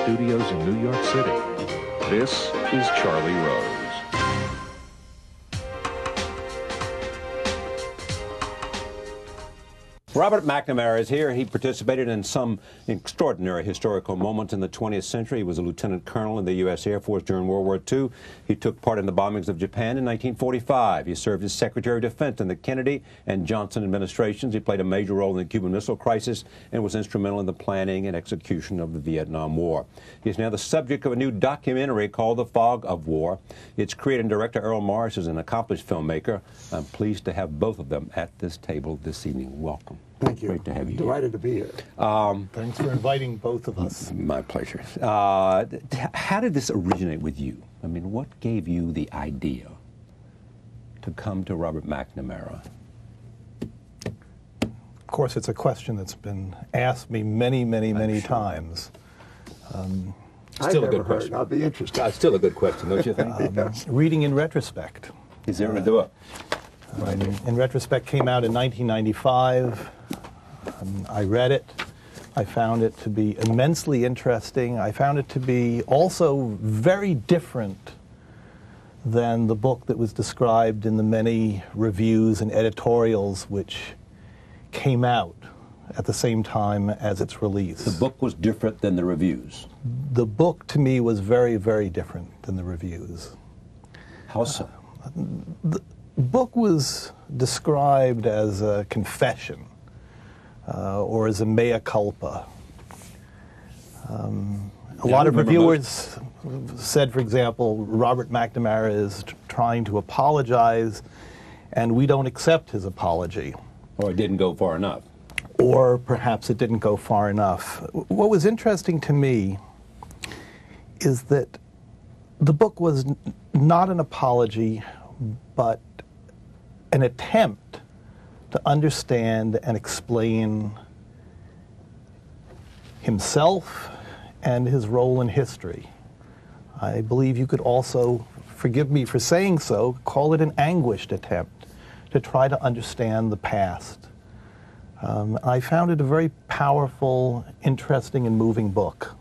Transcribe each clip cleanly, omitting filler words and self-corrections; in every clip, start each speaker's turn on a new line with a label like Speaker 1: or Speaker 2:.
Speaker 1: studios in New York City. This is Charlie Rose.
Speaker 2: Robert McNamara is here. He participated in some extraordinary historical moments in the 20th century. He was a lieutenant colonel in the U.S. Air Force during World War II. He took part in the bombings of Japan in 1945. He served as Secretary of Defense in the Kennedy and Johnson administrations. He played a major role in the Cuban Missile Crisis and was instrumental in the planning and execution of the Vietnam War. He is now the subject of a new documentary called The Fog of War. Its creator and director, Errol Morris, is an accomplished filmmaker. I'm pleased to have both of them at this table this evening. Welcome.
Speaker 3: Thank you.
Speaker 2: Great to have you.
Speaker 3: Delighted to be here.
Speaker 4: Thanks for inviting both of us.
Speaker 2: My pleasure. How did this originate with you? I mean, what gave you the idea to come to Robert McNamara?
Speaker 4: Of course, it's a question that's been asked me many times.
Speaker 2: Still a good question.
Speaker 3: I'll be interested.
Speaker 2: Still a good question, don't you think?
Speaker 4: Reading in retrospect.
Speaker 2: Is there to do it?
Speaker 4: In retrospect, came out in 1995. I read it. I found it to be immensely interesting. I found it to be also very different than the book that was described in the many reviews and editorials which came out at the same time as its release.
Speaker 2: The book was different than the reviews?
Speaker 4: The book, to me, was very different than the reviews.
Speaker 2: How so?
Speaker 4: The book was described as a confession or as a mea culpa. A lot of reviewers said, for example, Robert McNamara is trying to apologize, and we don't accept his apology.
Speaker 2: Or it didn't go far enough.
Speaker 4: Or perhaps it didn't go far enough. What was interesting to me is that the book was not an apology, but an attempt to understand and explain himself and his role in history. I believe you could also, forgive me for saying so, call it an anguished attempt to try to understand the past. I found it a very powerful, interesting, and moving book.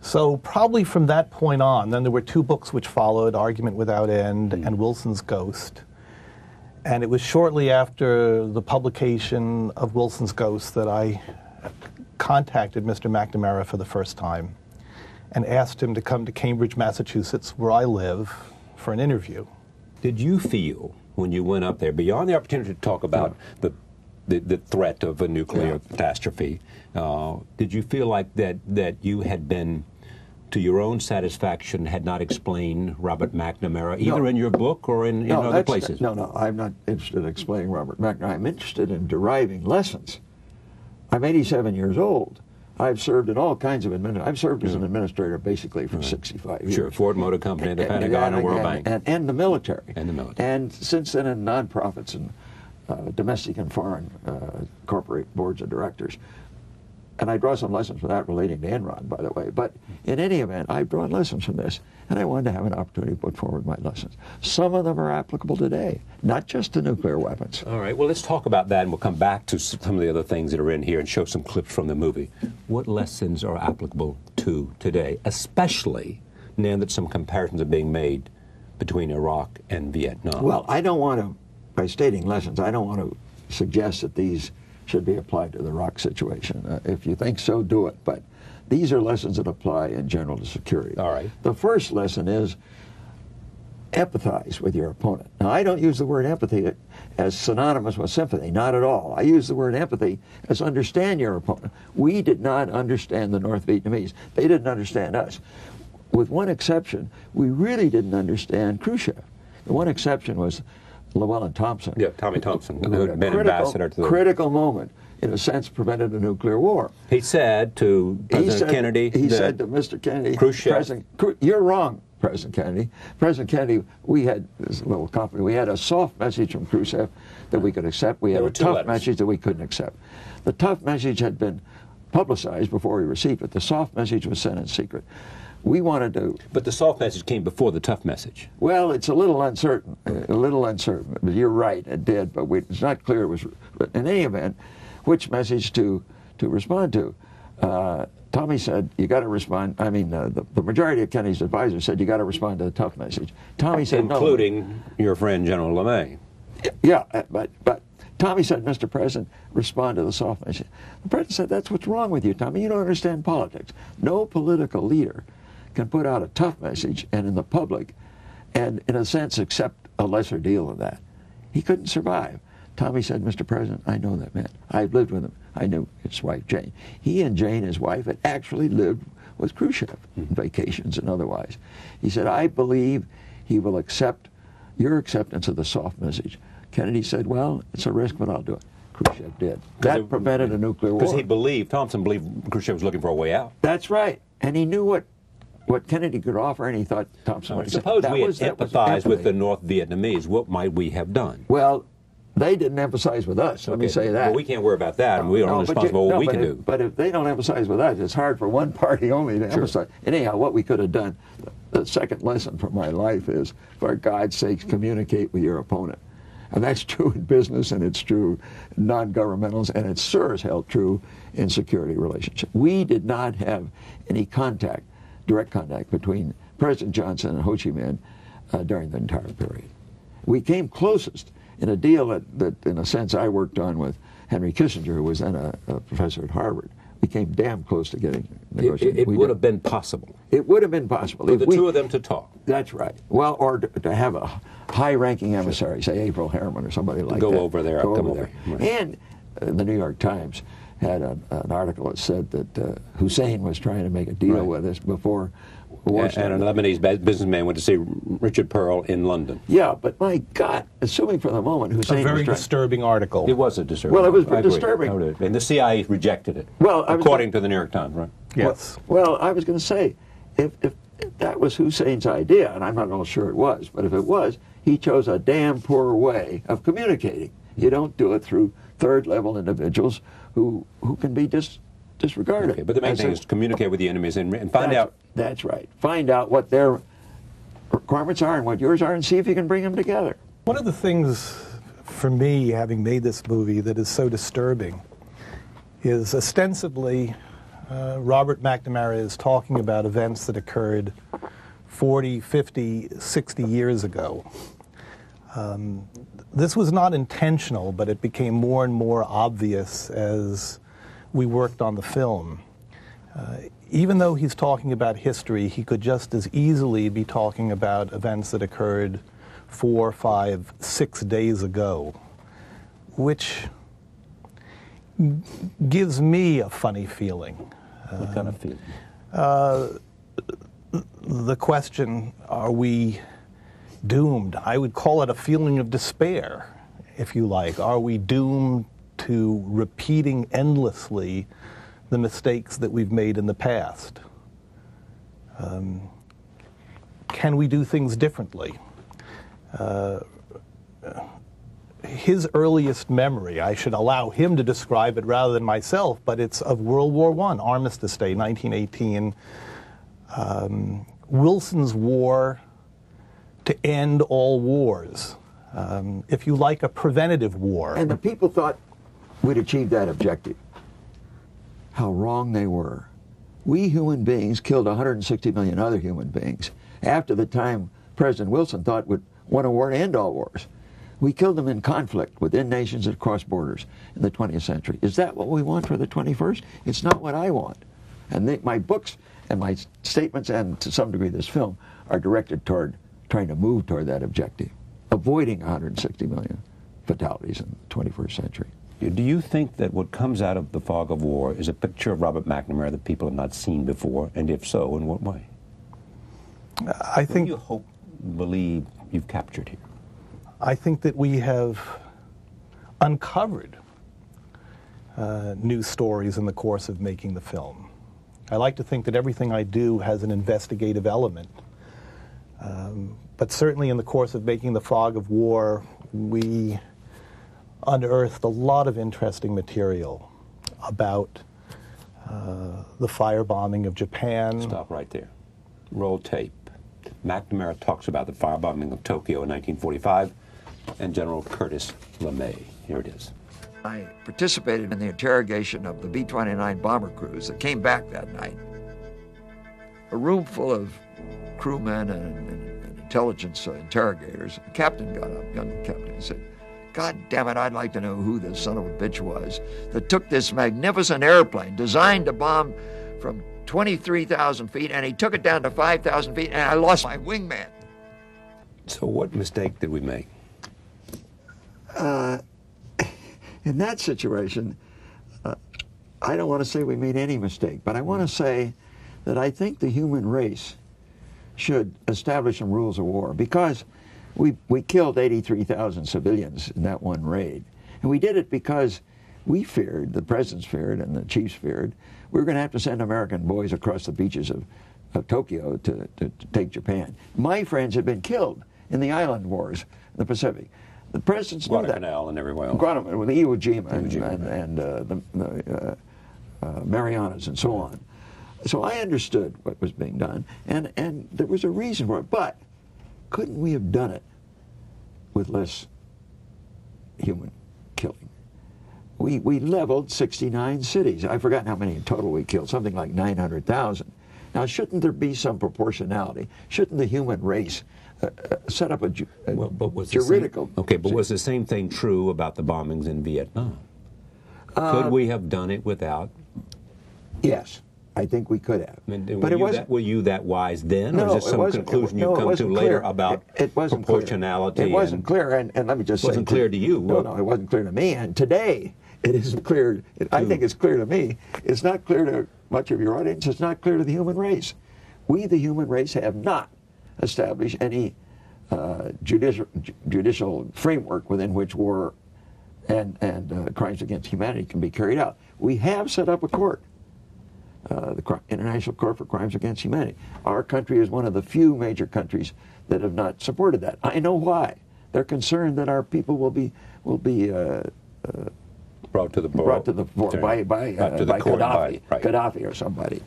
Speaker 4: So probably from that point on, then there were two books which followed, Argument Without End and Wilson's Ghost. And it was shortly after the publication of Wilson's Ghost that I contacted Mr. McNamara for the first time and asked him to come to Cambridge, Massachusetts, where I live, for an interview.
Speaker 2: Did you feel, when you went up there, beyond the opportunity to talk about the threat of a nuclear catastrophe, did you feel like that you had been, to your own satisfaction, had not explained Robert McNamara, either in your book or in other places?
Speaker 3: No, I'm not interested in explaining Robert McNamara. I'm interested in deriving lessons. I'm 87 years old. I've served in all kinds of I've served as an administrator basically for 65 years.
Speaker 2: Sure, Ford Motor Company, the Pentagon, and World Bank.
Speaker 3: And the military.
Speaker 2: And the military.
Speaker 3: And since then in nonprofits and domestic and foreign corporate boards of directors. And I draw some lessons from that relating to Enron, by the way. But in any event, I've drawn lessons from this, and I wanted to have an opportunity to put forward my lessons. Some of them are applicable today, not just to nuclear weapons.
Speaker 2: All right, well, let's talk about that, and we'll come back to some of the other things that are in here and show some clips from the movie. What lessons are applicable to today, especially now that some comparisons are being made between Iraq and Vietnam?
Speaker 3: Well, I don't want to, by stating lessons, I don't want to suggest that these should be applied to the Iraq situation. If you think so, do it. But these are lessons that apply in general to security.
Speaker 2: All right.
Speaker 3: The first lesson is empathize with your opponent. Now, I don't use the word empathy as synonymous with sympathy, not at all. I use the word empathy as understand your opponent. We did not understand the North Vietnamese. They didn't understand us. With one exception, we really didn't understand Khrushchev. The one exception was Llewellyn Thompson.
Speaker 2: Yeah, Tommy Thompson, who had been ambassador to the...
Speaker 3: critical moment, in a sense, prevented a nuclear war.
Speaker 2: He said to President Kennedy...
Speaker 3: He said to Mr. Kennedy...
Speaker 2: Khrushchev...
Speaker 3: You're wrong, President Kennedy. President Kennedy, we had this little company. We had a soft message from Khrushchev that we could accept. We had a tough message that we couldn't accept. The tough message had been publicized before we received it. The soft message was sent in secret. We wanted to...
Speaker 2: But the soft message came before the tough message.
Speaker 3: Well, it's a little uncertain. But you're right, it did, but it's not clear it was... But in any event, which message to respond to? Tommy said, you got to respond. I mean, the majority of Kennedy's advisors said, you got to respond to the tough message. Tommy said,
Speaker 2: including your friend General LeMay.
Speaker 3: Yeah, but Tommy said, Mr. President, respond to the soft message. The President said, that's what's wrong with you, Tommy. You don't understand politics. No political leader can put out a tough message and in the public and, in a sense, accept a lesser deal than that. He couldn't survive. Tommy said, Mr. President, I know that man. I've lived with him. I knew his wife, Jane. He and Jane, his wife, had actually lived with Khrushchev, vacations and otherwise. He said, I believe he will accept your acceptance of the soft message. Kennedy said, well, it's a risk, but I'll do it. Khrushchev did. That prevented a nuclear war.
Speaker 2: Because he believed, Thompson believed Khrushchev was looking for a way out.
Speaker 3: That's right. And he knew what Kennedy could offer, and he thought Thompson would.
Speaker 2: Suppose we had empathized with the North Vietnamese, what might we have done?
Speaker 3: Well, they didn't emphasize with us, let me say that.
Speaker 2: Well, we can't worry about that, and we are only responsible for what we can do.
Speaker 3: But if they don't emphasize with us, it's hard for one party only to emphasize. Anyhow, what we could have done, the second lesson from my life is, for God's sakes, communicate with your opponent. And that's true in business, and it's true in non-governmentals, and it's sure as hell true in security relationships. We did not have any contact, direct contact, between President Johnson and Ho Chi Minh during the entire period. We came closest in a deal that, in a sense, I worked on with Henry Kissinger, who was then a professor at Harvard. We came damn close to getting negotiated.
Speaker 2: It would have been possible.
Speaker 3: It would have been possible.
Speaker 2: For the two of them to talk.
Speaker 3: That's right. Well, or to have a high-ranking emissary, say April Harriman or somebody like that.
Speaker 2: Go over there.
Speaker 3: Right. And the New York Times had an article that said that Hussein was trying to make a deal with us before war started.
Speaker 2: And a Lebanese businessman went to see Richard Pearl in London.
Speaker 3: Yeah, but my God, assuming for the moment Hussein was
Speaker 4: a very disturbing article.
Speaker 2: It was a disturbing
Speaker 3: Well, it was
Speaker 2: article.
Speaker 3: disturbing.
Speaker 2: And the CIA rejected it,
Speaker 3: well,
Speaker 2: according to the New York Times, right?
Speaker 4: Yes.
Speaker 3: Well, I was going to say, if that was Hussein's idea, and I'm not all sure it was, but if it was, he chose a damn poor way of communicating. You don't do it through third-level individuals who can be disregarded.
Speaker 2: Okay, but the main thing is to communicate with the enemies and find out.
Speaker 3: That's right. Find out what their requirements are and what yours are, and see if you can bring them together.
Speaker 4: One of the things for me, having made this movie, that is so disturbing is ostensibly Robert McNamara is talking about events that occurred 40, 50, 60 years ago. This was not intentional, but it became more and more obvious as we worked on the film. Even though he's talking about history, he could just as easily be talking about events that occurred 4, 5, 6 days ago, which gives me a funny feeling.
Speaker 2: What kind of feeling?
Speaker 4: The question, are we doomed? I would call it a feeling of despair, if you like. Are we doomed to repeating endlessly the mistakes that we've made in the past? Can we do things differently? His earliest memory, I should allow him to describe it rather than myself, but it's of World War I, Armistice Day, 1918. Wilson's war to end all wars. If you like, a preventative war.
Speaker 3: And the people thought we'd achieved that objective. How wrong they were. We human beings killed 160 million other human beings after the time President Wilson thought would want a war to end all wars. We killed them in conflict within nations and across borders in the 20th century. Is that what we want for the 21st? It's not what I want. And my books and my statements, and to some degree this film, are directed toward trying to move toward that objective, avoiding 160 million fatalities in the 21st century.
Speaker 2: Do you think that what comes out of the fog of war is a picture of Robert McNamara that people have not seen before? And if so, in what way?
Speaker 4: I think.
Speaker 2: What do you believe you've captured here?
Speaker 4: I think that we have uncovered new stories in the course of making the film. I like to think that everything I do has an investigative element. But certainly in the course of making The Fog of War, we unearthed a lot of interesting material about the firebombing of Japan.
Speaker 2: Stop right there. Roll tape. McNamara talks about the firebombing of Tokyo in 1945 and General Curtis LeMay. Here it is.
Speaker 3: I participated in the interrogation of the B-29 bomber crews that came back that night. A room full of crewmen and intelligence interrogators. The captain got up, young captain, and said, "God damn it, I'd like to know who the son of a bitch was that took this magnificent airplane designed to bomb from 23,000 feet, and he took it down to 5,000 feet, and I lost my wingman."
Speaker 2: So what mistake did we make?
Speaker 3: In that situation, I don't want to say we made any mistake, but I want to say that I think the human race should establish some rules of war, because we killed 83,000 civilians in that one raid. And we did it because we feared, the presidents feared and the chiefs feared, we were going to have to send American boys across the beaches of Tokyo to take Japan. My friends had been killed in the island wars in the Pacific. The presidents knew that.
Speaker 2: Guadalcanal and everywhere else.
Speaker 3: Guadalcanal, with the Iwo Jima and the Marianas and so on. So I understood what was being done, and there was a reason for it. But couldn't we have done it with less human killing? We leveled 69 cities. I've forgotten how many in total we killed, something like 900,000. Now, shouldn't there be some proportionality? Shouldn't the human race set up a juridical...
Speaker 2: Okay, but was the same thing true about the bombings in Vietnam? Could we have done it without?
Speaker 3: Yes, I think we could have.
Speaker 2: I mean, were you that wise then, or is this some conclusion you come to later about proportionality?
Speaker 3: It wasn't clear, and let me just say...
Speaker 2: It wasn't clear to you.
Speaker 3: No, it wasn't clear to me, and today it isn't clear. I think it's clear to me. It's not clear to much of your audience. It's not clear to the human race. We, the human race, have not established any judicial framework within which war and crimes against humanity can be carried out. We have set up a court, the International Court for Crimes Against Humanity. Our country is one of the few major countries that have not supported that. I know why. They're concerned that our people will be brought to the fore by Gaddafi or somebody.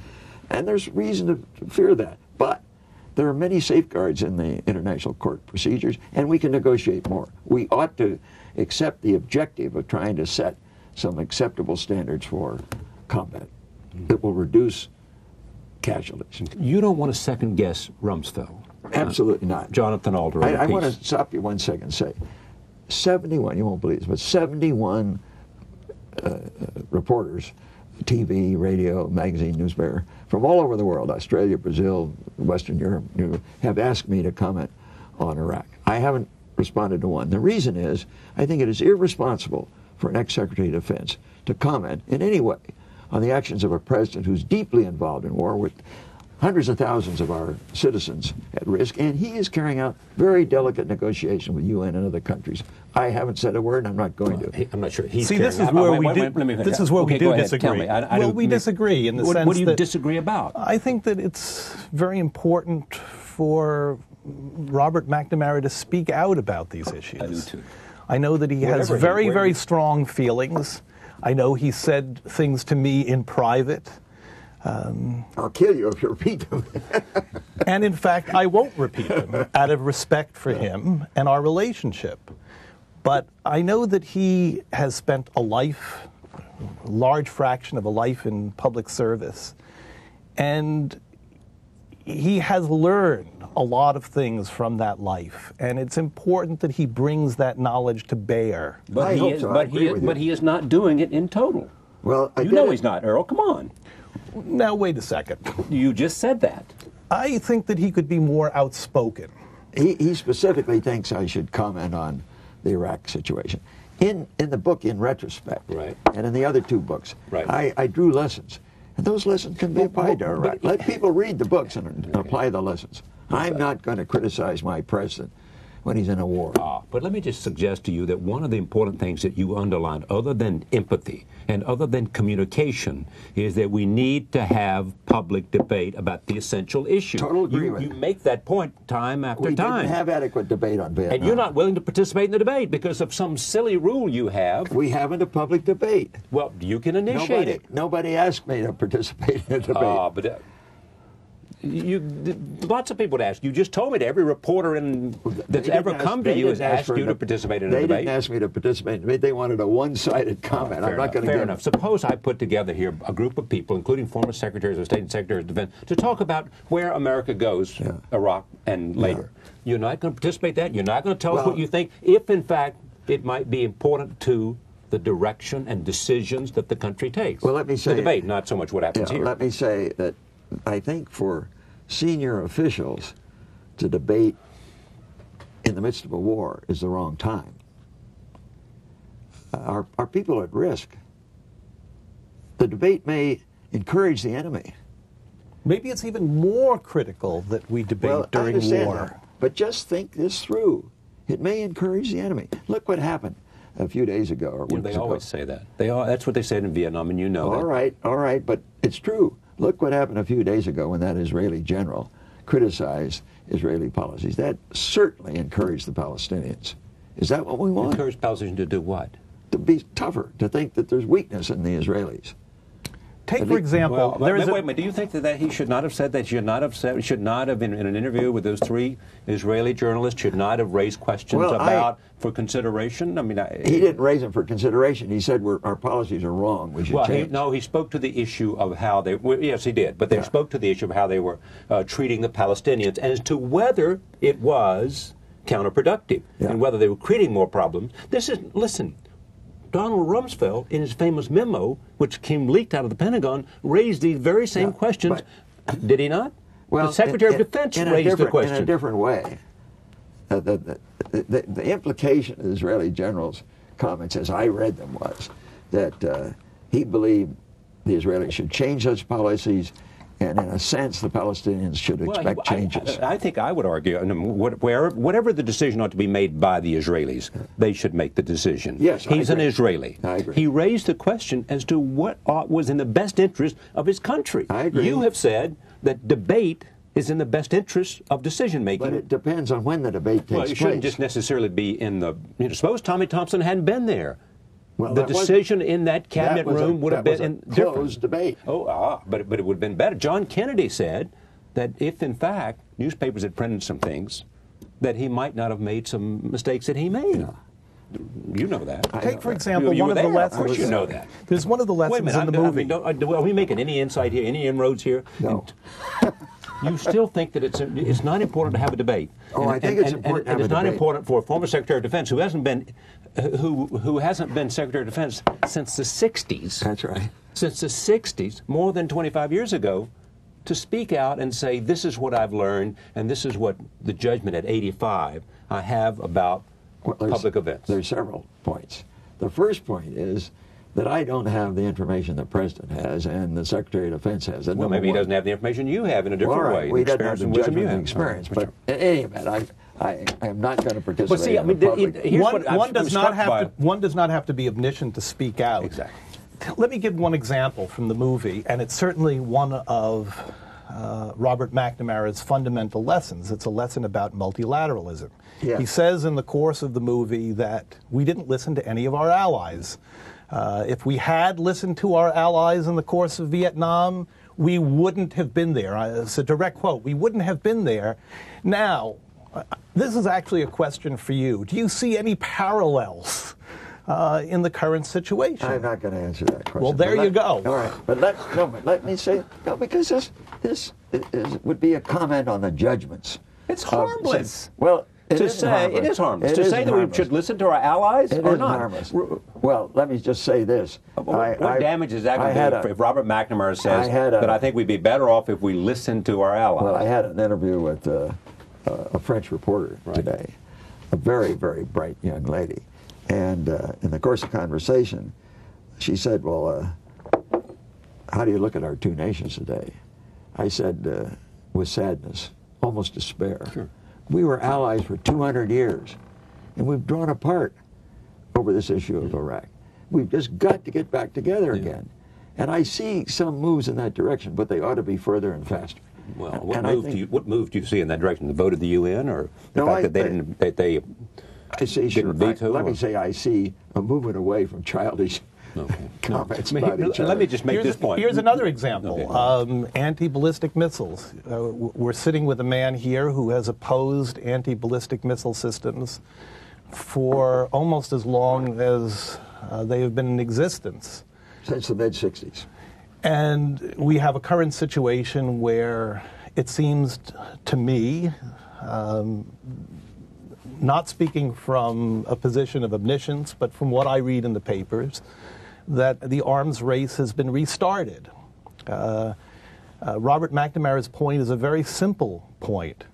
Speaker 3: And there's reason to fear that. But there are many safeguards in the international court procedures, and we can negotiate more. We ought to accept the objective of trying to set some acceptable standards for combat that will reduce casualties.
Speaker 2: You don't want to second-guess Rumsfeld.
Speaker 3: Absolutely not.
Speaker 2: Jonathan Alder.
Speaker 3: I want to stop you 1 second and say, 71, you won't believe this, but 71 reporters, TV, radio, magazine, newspaper, from all over the world, Australia, Brazil, Western Europe, have asked me to comment on Iraq. I haven't responded to one. The reason is, I think it is irresponsible for an ex-Secretary of Defense to comment in any way on the actions of a president who's deeply involved in war with hundreds of thousands of our citizens at risk, and he is carrying out very delicate negotiation with UN and other countries. I haven't said a word, and I'm not going to.
Speaker 2: I'm not sure.
Speaker 4: See, this is where we do disagree. We disagree in the sense that...
Speaker 2: What do you disagree about?
Speaker 4: I think that it's very important for Robert McNamara to speak out about these issues.
Speaker 2: I do too.
Speaker 4: I know that he has very, very strong feelings. I know he said things to me in private.
Speaker 3: I'll kill you if you repeat them.
Speaker 4: And in fact, I won't repeat them out of respect for him and our relationship. But I know that he has spent a large fraction of a life in public service. And he has learned a lot of things from that life. And it's important that he brings that knowledge to bear.
Speaker 2: But he is not doing it in total.
Speaker 3: Well,
Speaker 2: you know he's not, Errol. Come on.
Speaker 4: Now, wait a second.
Speaker 2: You just said that.
Speaker 4: I think that he could be more outspoken.
Speaker 3: He specifically thinks I should comment on the Iraq situation. In the book, In Retrospect,
Speaker 2: right,
Speaker 3: and in the other two books,
Speaker 2: right,
Speaker 3: I drew lessons. And those lessons can be applied to Iraq. Let people read the books and apply the lessons. I'm not going to criticize my president when he's in a war.
Speaker 2: But let me just suggest to you that one of the important things that you underlined, other than empathy and other than communication, is that we need to have public debate about the essential issues.
Speaker 3: Total agreement.
Speaker 2: You make that point time after time.
Speaker 3: We didn't have adequate debate on Vietnam.
Speaker 2: And you're not willing to participate in the debate because of some silly rule you have.
Speaker 3: We haven't a public debate.
Speaker 2: Well, you can initiate it.
Speaker 3: Nobody asked me to participate in a debate.
Speaker 2: lots of people would ask. You just told me that every reporter that's ever come to you has asked you to participate in a debate.
Speaker 3: They didn't ask me to participate in a debate. They wanted a one-sided comment. I'm not going to
Speaker 2: Fair enough. Suppose I put together here a group of people, including former secretaries of state and secretaries of defense, to talk about where America goes, Iraq and later. You're not going to participate in that? You're not going to tell us what you think, if in fact it might be important to the direction and decisions that the country takes?
Speaker 3: Well, let me say...
Speaker 2: The debate, not so much what happens here.
Speaker 3: Let me say that I think for senior officials to debate in the midst of a war is the wrong time. Our people are at risk. The debate may encourage the enemy.
Speaker 4: Maybe it's even more critical that we debate during war.
Speaker 3: That. But just think this through. It may encourage the enemy. Look what happened a few days ago or weeks ago.
Speaker 2: They always say that. That's what they said in Vietnam, and you know that.
Speaker 3: All right, but it's true. Look what happened a few days ago when that Israeli general criticized Israeli policies. That certainly encouraged the Palestinians. Is that what we want?
Speaker 2: Encourage Palestinians to do what?
Speaker 3: To be tougher, to think that there's weakness in the Israelis.
Speaker 4: Take, for example,
Speaker 2: wait a minute. Do you think that he should not have said that? Should not have, in an interview with those 3 Israeli journalists, should not have raised questions for consideration? I mean,
Speaker 3: he didn't raise them for consideration. He said our policies are wrong. We should change.
Speaker 2: He spoke to the issue of how they. Yes, he did. But they spoke to the issue of how they were treating the Palestinians, as to whether it was counterproductive and whether they were creating more problems. Listen. Donald Rumsfeld, in his famous memo, which came leaked out of the Pentagon, raised these very same questions. Did he not?
Speaker 3: Well,
Speaker 2: the Secretary of Defense raised the question.
Speaker 3: In a different way. The implication of the Israeli general's comments, as I read them, was that he believed the Israelis should change such policies, and in a sense, the Palestinians should expect changes.
Speaker 2: I think I would argue, whatever the decision ought to be made by the Israelis, they should make the decision.
Speaker 3: Yes,
Speaker 2: he's an Israeli.
Speaker 3: I agree.
Speaker 2: He raised the question as to what was in the best interest of his country.
Speaker 3: I agree.
Speaker 2: You have said that debate is in the best interest of decision making.
Speaker 3: But it depends on when the debate takes place.
Speaker 2: Well, it shouldn't just necessarily be in the. Suppose Tommy Thompson hadn't been there.
Speaker 3: Well,
Speaker 2: the decision in that cabinet room would have been in
Speaker 3: closed debate.
Speaker 2: But it would have been better. John Kennedy said that if, in fact, newspapers had printed some things, that he might not have made some mistakes that he made. No. You know that.
Speaker 4: Take, for example, one of the lessons.
Speaker 2: Of course you know that.
Speaker 4: There's one of the lessons in the movie.
Speaker 2: Are we making any insight here, any inroads here?
Speaker 3: No.
Speaker 2: You still think that it's not important to have a debate.
Speaker 3: I think it's important to have a debate.
Speaker 2: It's not important for a former Secretary of Defense who hasn't been Secretary of Defense since the 60s.
Speaker 3: That's right.
Speaker 2: Since the 60s, more than 25 years ago, to speak out and say, this is what I've learned, and this is what the judgment at 85 I have about public events.
Speaker 3: There's several points. The first point is that I don't have the information the President has and the Secretary of Defense has.
Speaker 2: Well, maybe he doesn't have the information you have in a different way.
Speaker 3: We don't have the judgment and experience. But in any event, I am not going to participate.
Speaker 2: Well, see,
Speaker 4: one does not have to be omniscient to speak out.
Speaker 2: Exactly.
Speaker 4: Let me give one example from the movie, and it's certainly one of Robert McNamara's fundamental lessons. It's a lesson about multilateralism.
Speaker 3: Yeah.
Speaker 4: He says in the course of the movie that we didn't listen to any of our allies. If we had listened to our allies in the course of Vietnam, we wouldn't have been there. It's a direct quote. We wouldn't have been there. Now, this is actually a question for you. Do you see any parallels in the current situation?
Speaker 3: I'm not going to answer that question.
Speaker 4: Well, there you go.
Speaker 3: All right, but let me say, because this would be a comment on the judgments.
Speaker 2: It's harmless.
Speaker 3: It is harmless.
Speaker 2: To say that we should listen to our allies or not.
Speaker 3: Harmless. Well, let me just say this.
Speaker 2: What damage is that going to do if Robert McNamara says that I think we'd be better off if we listened to our allies?
Speaker 3: Well, I had an interview with a French reporter today, a very, very bright young lady. And in the course of conversation, she said, well, how do you look at our two nations today? I said, with sadness, almost despair.
Speaker 2: Sure.
Speaker 3: We were allies for 200 years, and we've drawn apart over this issue of Iraq. We've just got to get back together again. And I see some moves in that direction, but they ought to be further and faster.
Speaker 2: Well, what move do you see in that direction? The vote of the UN, or the fact that they didn't veto?
Speaker 3: Let me say I see a movement away from childish comments
Speaker 2: No.
Speaker 3: about each other.
Speaker 2: Let me just make this point.
Speaker 4: Here's another example.
Speaker 2: Okay.
Speaker 4: Anti-ballistic missiles. We're sitting with a man here who has opposed anti-ballistic missile systems for almost as long as they have been in existence.
Speaker 3: Since the mid-'60s.
Speaker 4: And we have a current situation where it seems to me, not speaking from a position of omniscience, but from what I read in the papers, that the arms race has been restarted. Robert McNamara's point is a very simple point.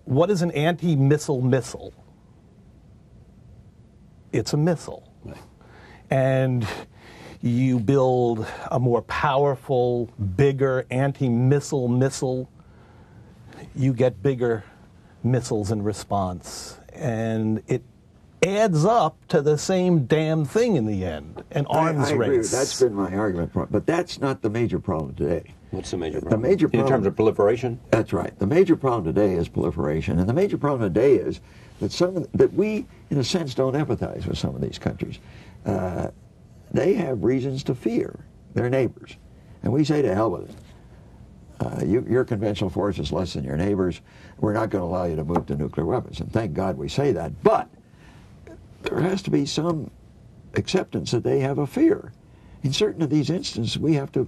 Speaker 4: What is an anti-missile missile? It's a missile.
Speaker 2: Right.
Speaker 4: And you build a more powerful, bigger anti-missile missile, you get bigger missiles in response. And it adds up to the same damn thing in the end, an arms
Speaker 3: I agree.
Speaker 4: race.
Speaker 3: That's been my argument, but that's not the major problem today.
Speaker 2: What's the major problem?
Speaker 3: The major problem,
Speaker 2: in terms of proliferation?
Speaker 3: That's right. The major problem today is proliferation, and the major problem today is that we, in a sense, don't empathize with some of these countries. They have reasons to fear their neighbors, and we say to hell with it. Your conventional force is less than your neighbors. We're not going to allow you to move to nuclear weapons, and thank God we say that. But there has to be some acceptance that they have a fear. In certain of these instances, we have to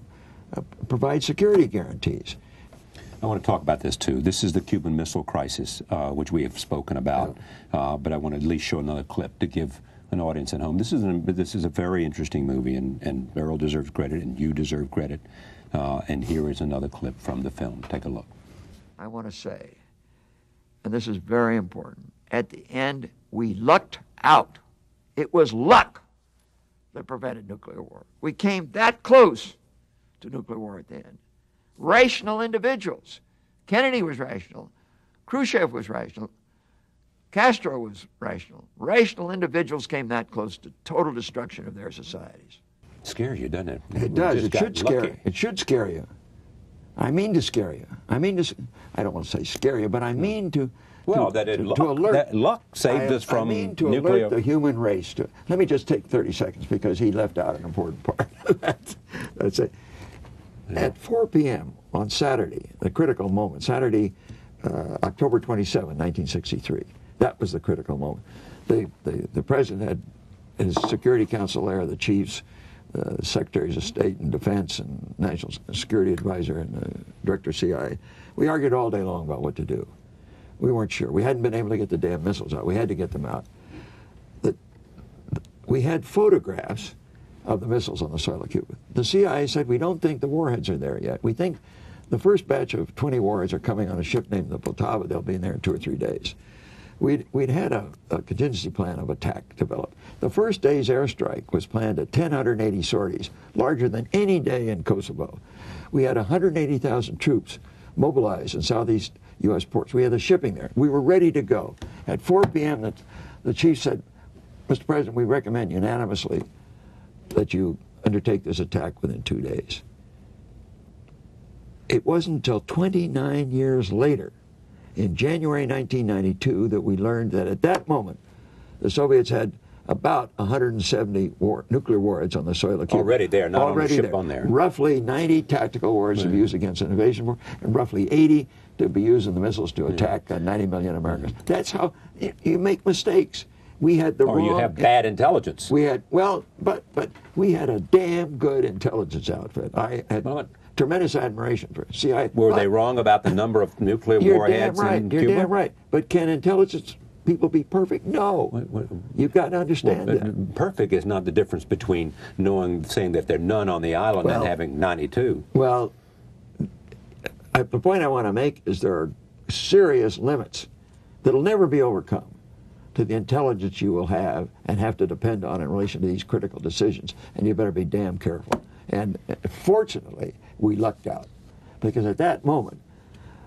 Speaker 3: provide security guarantees.
Speaker 2: I want to talk about this too. This is the Cuban Missile Crisis, which we have spoken about, but I want to at least show another clip to give an audience at home. This is a very interesting movie, and Errol deserves credit, and you deserve credit. And here is another clip from the film. Take a look.
Speaker 3: I want to say, and this is very important, at the end, we lucked out. It was luck that prevented nuclear war. We came that close to nuclear war at the end. Rational individuals. Kennedy was rational. Khrushchev was rational. Castro was rational. Rational individuals came that close to total destruction of their societies.
Speaker 2: It scares you, doesn't it?
Speaker 3: It does. It should scare you. It should scare you. I mean to scare you. I don't want to say scare you, but I mean to alert.
Speaker 2: That luck saved us from
Speaker 3: I mean to
Speaker 2: nuclear.
Speaker 3: alert the human race. Let me just take 30 seconds because he left out an important part. That's it. Yeah. At 4 p.m. on Saturday, the critical moment, Saturday, October 27, 1963, that was the critical moment. The president had his Security Council there, the chiefs, Secretaries of State and Defense and National Security Advisor and Director of CIA. We argued all day long about what to do. We weren't sure. We hadn't been able to get the damn missiles out. We had to get them out. We had photographs of the missiles on the soil of Cuba. The CIA said, we don't think the warheads are there yet. We think the first batch of 20 warheads are coming on a ship named the Poltava. They'll be in there in 2 or 3 days. We'd had a contingency plan of attack developed. The first day's airstrike was planned at 1,080 sorties, larger than any day in Kosovo. We had 180,000 troops mobilized in southeast U.S. ports. We had the shipping there. We were ready to go. At 4 p.m., the chief said, Mr. President, we recommend unanimously that you undertake this attack within 2 days. It wasn't until 29 years later, in January 1992, that we learned that at that moment, the Soviets had about 170 nuclear warheads on the soil of Cuba.
Speaker 2: Already there, not on the ship on there.
Speaker 3: Roughly 90 tactical warheads to be used against an invasion war, and roughly 80 to be used in the missiles to attack 90 million Americans. That's how you make mistakes. We had the wrong...
Speaker 2: Or you have bad intelligence.
Speaker 3: We had, but we had a damn good intelligence outfit. I had tremendous admiration for it. CIA.
Speaker 2: Were they wrong about the number of nuclear warheads in Cuba?
Speaker 3: You're damn right. But can intelligence people be perfect? No. You've got to understand that.
Speaker 2: Perfect is not the difference between saying that there are none on the island and having 92.
Speaker 3: Well, the point I want to make is there are serious limits that'll never be overcome to the intelligence you will have and have to depend on in relation to these critical decisions. And you better be damn careful. And fortunately, we lucked out. Because at that moment,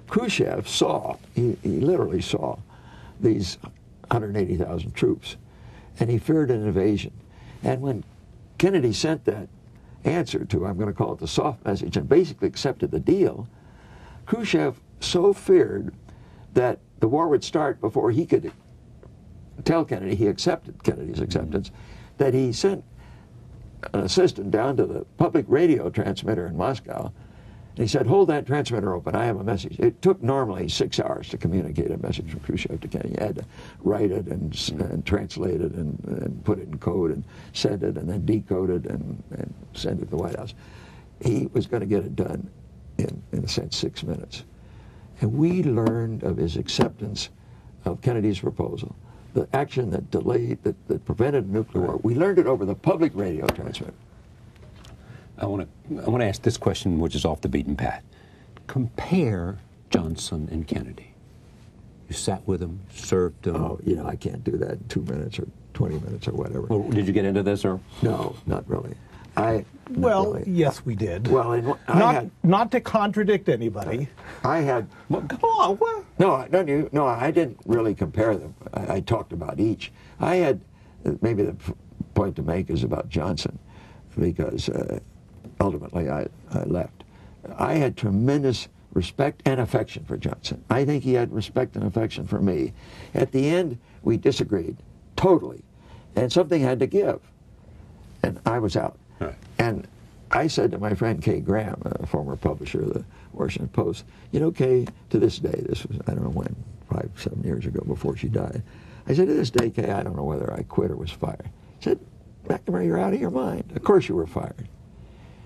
Speaker 3: Khrushchev he literally saw these 180,000 troops, and he feared an invasion. And when Kennedy sent that answer to, I'm going to call it the soft message, and basically accepted the deal, Khrushchev so feared that the war would start before he could tell Kennedy, he accepted Kennedy's acceptance, that he sent an assistant down to the public radio transmitter in Moscow. And he said, hold that transmitter open, I have a message. It took normally 6 hours to communicate a message from Khrushchev to Kennedy. You had to write it and translate it and put it in code and send it and then decode it and send it to the White House. He was going to get it done in a sense, 6 minutes. And we learned of his acceptance of Kennedy's proposal, the action that delayed, that prevented a nuclear war. We learned it over the public radio transmitter.
Speaker 2: I want to ask this question, which is off the beaten path. Compare Johnson and Kennedy. You sat with them, served them.
Speaker 3: Oh, you know, I can't do that in 2 minutes or 20 minutes or whatever.
Speaker 2: Well, did you get into this, or?
Speaker 3: No, not really.
Speaker 4: Well,
Speaker 3: really.
Speaker 4: yes, we did.
Speaker 3: Well,
Speaker 4: not to contradict anybody.
Speaker 3: I had.
Speaker 2: Well, come on, what?
Speaker 3: No, I didn't really compare them. I talked about each. I had, maybe the point to make is about Johnson, because ultimately I left. I had tremendous respect and affection for Johnson. I think he had respect and affection for me. At the end, we disagreed totally, and something had to give, and I was out.
Speaker 2: Right.
Speaker 3: And I said to my friend Kay Graham, a former publisher of the Washington Post, you know, Kay, to this day, this was, I don't know when, 5, 7 years ago before she died, I said, to this day, Kay, I don't know whether I quit or was fired. He said, McNamara, you're out of your mind. Of course you were fired.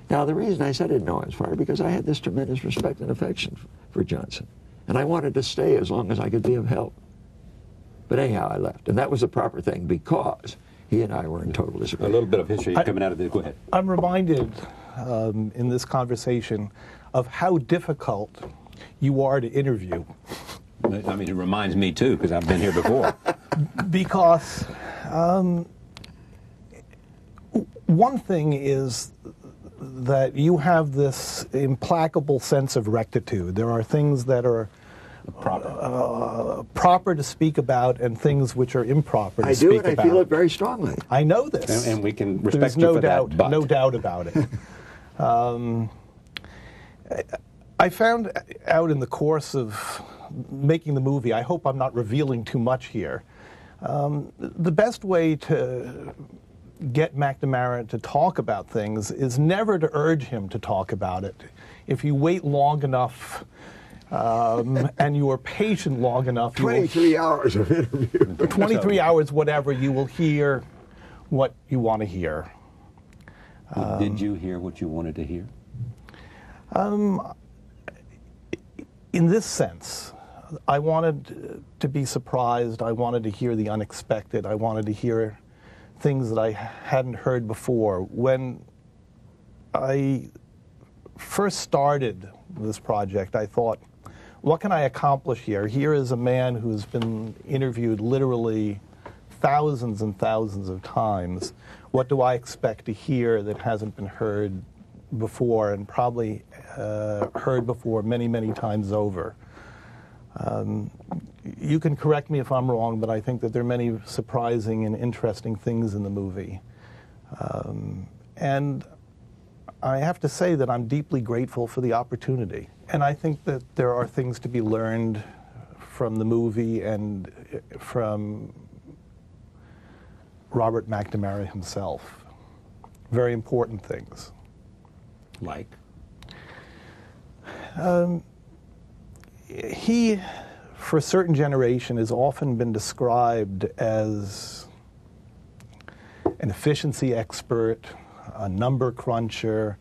Speaker 3: Now, the reason I said I didn't know I was fired, because I had this tremendous respect and affection for Johnson. And I wanted to stay as long as I could be of help. But anyhow, I left. And that was the proper thing, because he and I were in total disagreement.
Speaker 2: A little bit of history coming out of this. Go ahead.
Speaker 4: I'm reminded in this conversation of how difficult you are to interview.
Speaker 2: I mean, it reminds me, too, because I've been here before.
Speaker 4: Because one thing is that you have this implacable sense of rectitude. There are things that are proper to speak about and things which are improper to speak about.
Speaker 3: I do, and I feel it very strongly.
Speaker 4: I know this.
Speaker 2: And we can respect
Speaker 4: There's
Speaker 2: you
Speaker 4: no
Speaker 2: for
Speaker 4: doubt,
Speaker 2: that, but.
Speaker 4: no doubt about it. I found out in the course of making the movie, I hope I'm not revealing too much here, the best way to get McNamara to talk about things is never to urge him to talk about it. If you wait long enough and you are patient long enough,
Speaker 3: 23 hours of interview.
Speaker 4: 23 hours, whatever, you will hear what you want to hear.
Speaker 2: Did you hear what you wanted to hear?
Speaker 4: In this sense, I wanted to be surprised. I wanted to hear the unexpected. I wanted to hear things that I hadn't heard before. When I first started this project, I thought, what can I accomplish here? Here is a man who's been interviewed literally thousands and thousands of times. What do I expect to hear that hasn't been heard before, and probably heard before many, many times over? You can correct me if I'm wrong, but I think that there are many surprising and interesting things in the movie. And I have to say that I'm deeply grateful for the opportunity. And I think that there are things to be learned from the movie and from Robert McNamara himself. Very important things.
Speaker 2: Like?
Speaker 4: He, for a certain generation, has often been described as an efficiency expert, a number cruncher.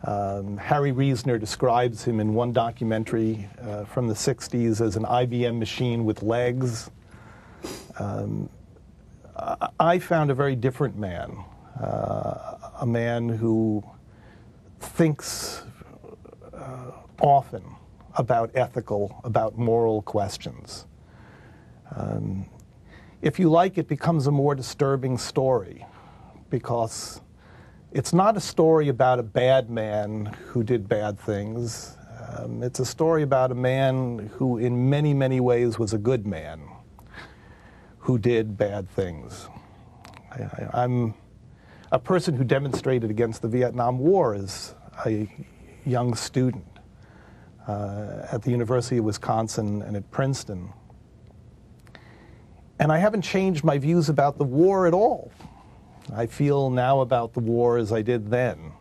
Speaker 4: Harry Reasoner describes him in one documentary from the 60s as an IBM machine with legs. I found a very different man, a man who thinks often about ethical, about moral questions. If you like, it becomes a more disturbing story, because it's not a story about a bad man who did bad things. It's a story about a man who in many, many ways was a good man who did bad things. I'm a person who demonstrated against the Vietnam War as a young student at the University of Wisconsin and at Princeton. And I haven't changed my views about the war at all. I feel now about the war as I did then.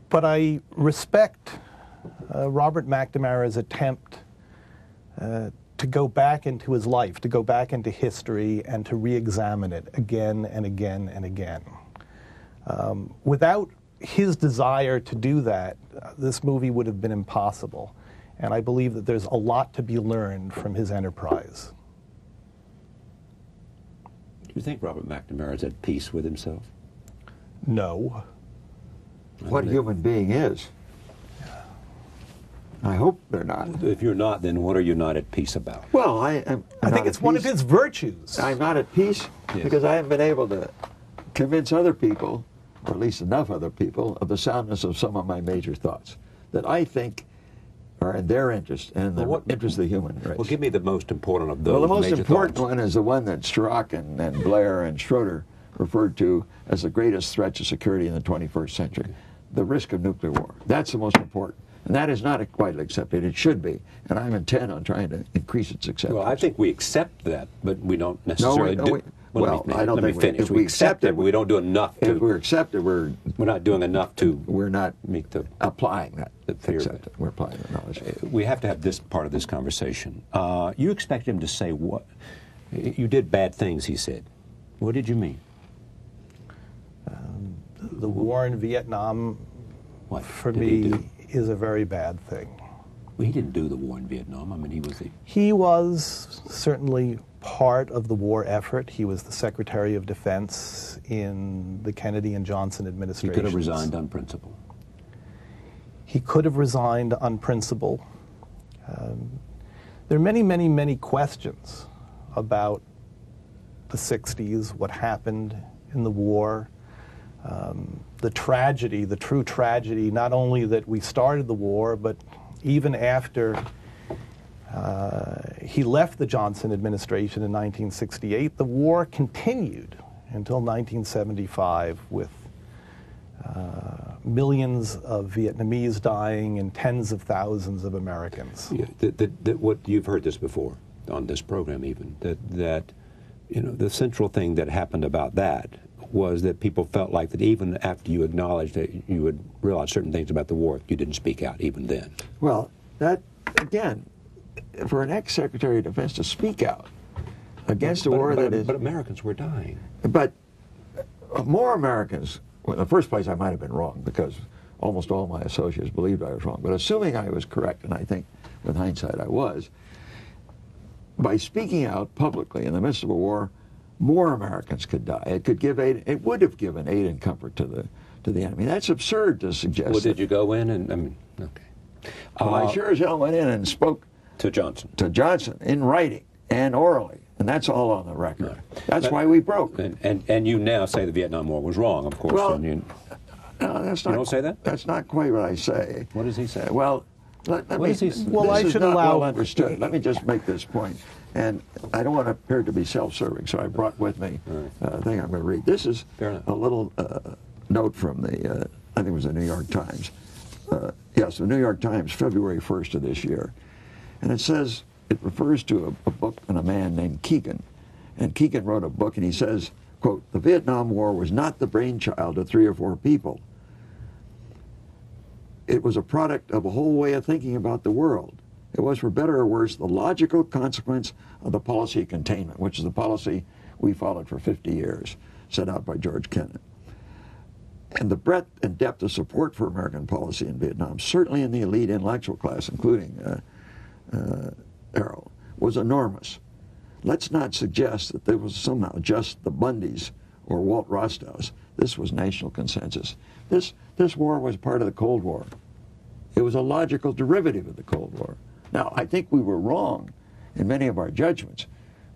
Speaker 4: But I respect Robert McNamara's attempt to go back into his life, to go back into history, and to re-examine it again and again and again. Without his desire to do that, this movie would have been impossible. And I believe that there's a lot to be learned from his enterprise.
Speaker 2: Do you think Robert McNamara is at peace with himself?
Speaker 4: No.
Speaker 3: What a human being is. I hope they're not.
Speaker 2: If you're not, then what are you not at peace about?
Speaker 3: Well, I
Speaker 4: think it's one of his virtues.
Speaker 3: I'm not at peace because I haven't been able to convince other people, or at least enough other people, of the soundness of some of my major thoughts that I think are in their interest and in the interest of the human race.
Speaker 2: Well, give me the most important of those.
Speaker 3: Well, the most
Speaker 2: major
Speaker 3: important
Speaker 2: thoughts.
Speaker 3: one is the one that Strzok and Blair and Schroeder referred to as the greatest threat to security in the 21st century, the risk of nuclear war. That's the most important. And that is not widely accepted. It should be. And I'm intent on trying to increase its acceptance.
Speaker 2: Well, I think we accept that, but we don't necessarily do.
Speaker 3: Well, I don't think
Speaker 2: if we accept it, but we don't do enough to.
Speaker 3: If we accept it, we're
Speaker 2: not doing enough to.
Speaker 3: We're not
Speaker 2: meet the
Speaker 3: applying that.
Speaker 2: Accept
Speaker 3: it. We're applying the knowledge.
Speaker 2: We have to have this part of this conversation. You expect him to say what? You did bad things, he said. What did you mean?
Speaker 4: The war in Vietnam, for me, is a very bad thing.
Speaker 2: Well, he didn't do the war in Vietnam. I mean, he was the...
Speaker 4: He was certainly part of the war effort. He was the Secretary of Defense in the Kennedy and Johnson administrations.
Speaker 2: He could have resigned on principle.
Speaker 4: He could have resigned on principle. There are many, many, many questions about the 60s, what happened in the war, the tragedy, the true tragedy, not only that we started the war, but even after he left the Johnson administration in 1968, the war continued until 1975 with millions of Vietnamese dying and tens of thousands of Americans.
Speaker 2: Yeah, what you've heard this before on this program, even that you know the central thing that happened about that was that people felt like that even after you acknowledged that you would realize certain things about the war, you didn't speak out even then.
Speaker 3: Well, that again, for an ex-Secretary of Defense to speak out against a war that is...
Speaker 2: But Americans were dying.
Speaker 3: But more Americans... Well, in the first place, I might have been wrong because almost all my associates believed I was wrong. But assuming I was correct, and I think with hindsight I was, by speaking out publicly in the midst of a war, more Americans could die. It could give aid. It would have given aid and comfort to the enemy. That's absurd to suggest.
Speaker 2: Well, did you go in and... I mean, okay.
Speaker 3: Well, I sure as hell went in and spoke
Speaker 2: to Johnson.
Speaker 3: To Johnson in writing and orally, and that's all on the record. Right. That's why we broke.
Speaker 2: And you now say the Vietnam War was wrong, of course.
Speaker 3: Well,
Speaker 2: no,
Speaker 3: that's not.
Speaker 2: You don't say that?
Speaker 3: That's not quite what I say.
Speaker 2: What does he say?
Speaker 3: Well, let me.
Speaker 4: Well, I should allow.
Speaker 3: Well understood. Let me just make this point, and I don't want to appear to be self-serving, so I brought with me a thing I'm going to read. This is a little note from the. I think it was the New York Times. Yes, the New York Times, February 1st of this year. And it says, it refers to a book and a man named Keegan. And Keegan wrote a book and he says, quote, "The Vietnam War was not the brainchild of 3 or 4 people. It was a product of a whole way of thinking about the world. It was, for better or worse, the logical consequence of the policy of containment, which is the policy we followed for 50 years, set out by George Kennan. And the breadth and depth of support for American policy in Vietnam, certainly in the elite intellectual class, including Errol, was enormous. Let's not suggest that there was somehow just the Bundys or Walt Rostow's. This was national consensus. This war was part of the Cold War. It was a logical derivative of the Cold War. Now, I think we were wrong in many of our judgments,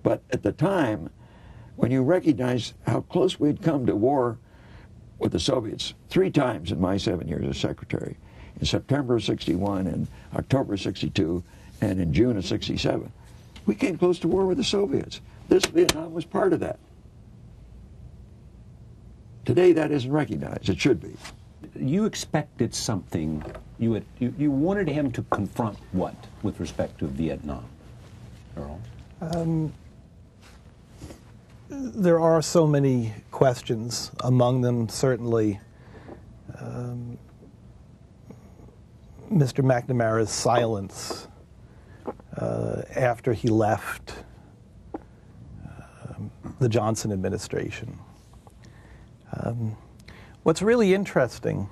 Speaker 3: but at the time, when you recognize how close we'd come to war with the Soviets 3 times in my 7 years as secretary, in September of '61, in October of '62, and in June of '67. We came close to war with the Soviets. This Vietnam was part of that. Today that isn't recognized. It should be.
Speaker 2: You expected something. You wanted him to confront what with respect to Vietnam, Earl?
Speaker 4: there are so many questions, among them certainly Mr. McNamara's silence after he left the Johnson administration. What's really interesting...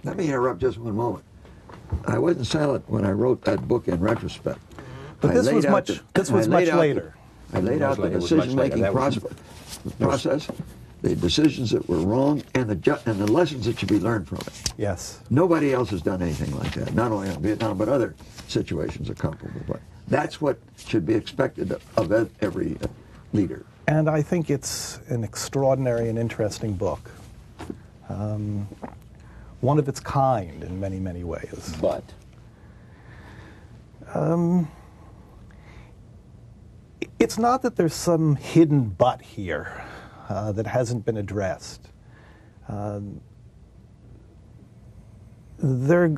Speaker 3: Let me interrupt just one moment. I wasn't silent when I wrote that book in retrospect.
Speaker 4: But this was much later.
Speaker 3: I laid out the decision-making process, the decisions that were wrong, and the lessons that should be learned from it.
Speaker 4: Yes.
Speaker 3: Nobody else has done anything like that, not only in Vietnam, but other situations are comparable. But that's what should be expected of every leader.
Speaker 4: And I think it's an extraordinary and interesting book. One of its kind in many, many ways.
Speaker 2: But?
Speaker 4: It's not that there's some hidden but here that hasn't been addressed. There are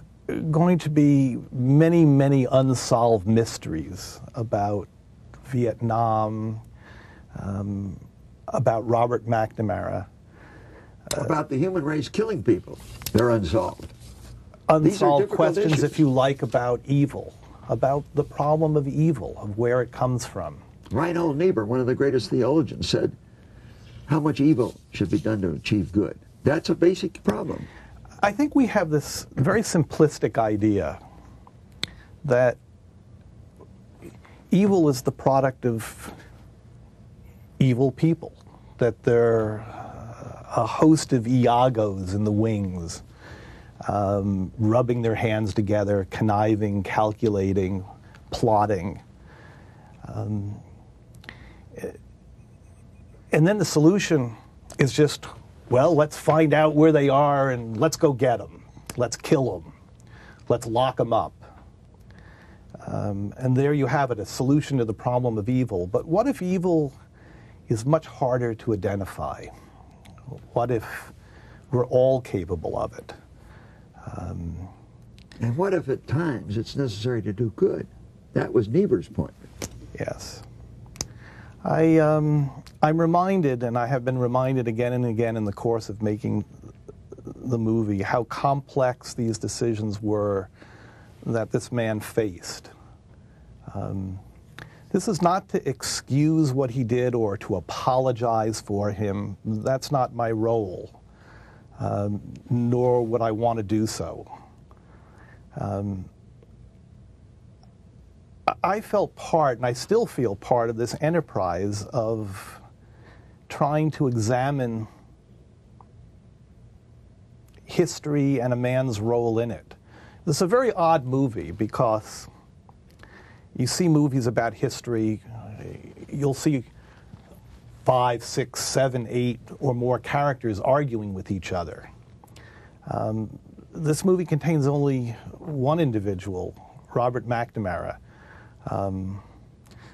Speaker 4: going to be many, many unsolved mysteries about Vietnam, about Robert McNamara.
Speaker 3: About the human race killing people. They're unsolved.
Speaker 4: Unsolved questions, issues, if you like, about evil, about the problem of evil, of where it comes from.
Speaker 3: Reinhold Niebuhr, one of the greatest theologians, said, how much evil should be done to achieve good? That's a basic problem.
Speaker 4: I think we have this very simplistic idea that evil is the product of evil people, that they're a host of Iagos in the wings, rubbing their hands together, conniving, calculating, plotting. And then the solution is just, well, let's find out where they are and let's go get them. Let's kill them. Let's lock them up. And there you have it, a solution to the problem of evil. But what if evil is much harder to identify? What if we're all capable of it?
Speaker 3: And what if at times it's necessary to do good? That was Niebuhr's point.
Speaker 4: Yes. I'm reminded, and I have been reminded again and again in the course of making the movie, how complex these decisions were that this man faced. This is not to excuse what he did or to apologize for him. That's not my role, nor would I want to do so. I felt part, and I still feel part of this enterprise of trying to examine history and a man's role in it. This is a very odd movie because you see movies about history, you'll see 5, 6, 7, 8 or more characters arguing with each other. This movie contains only one individual, Robert McNamara.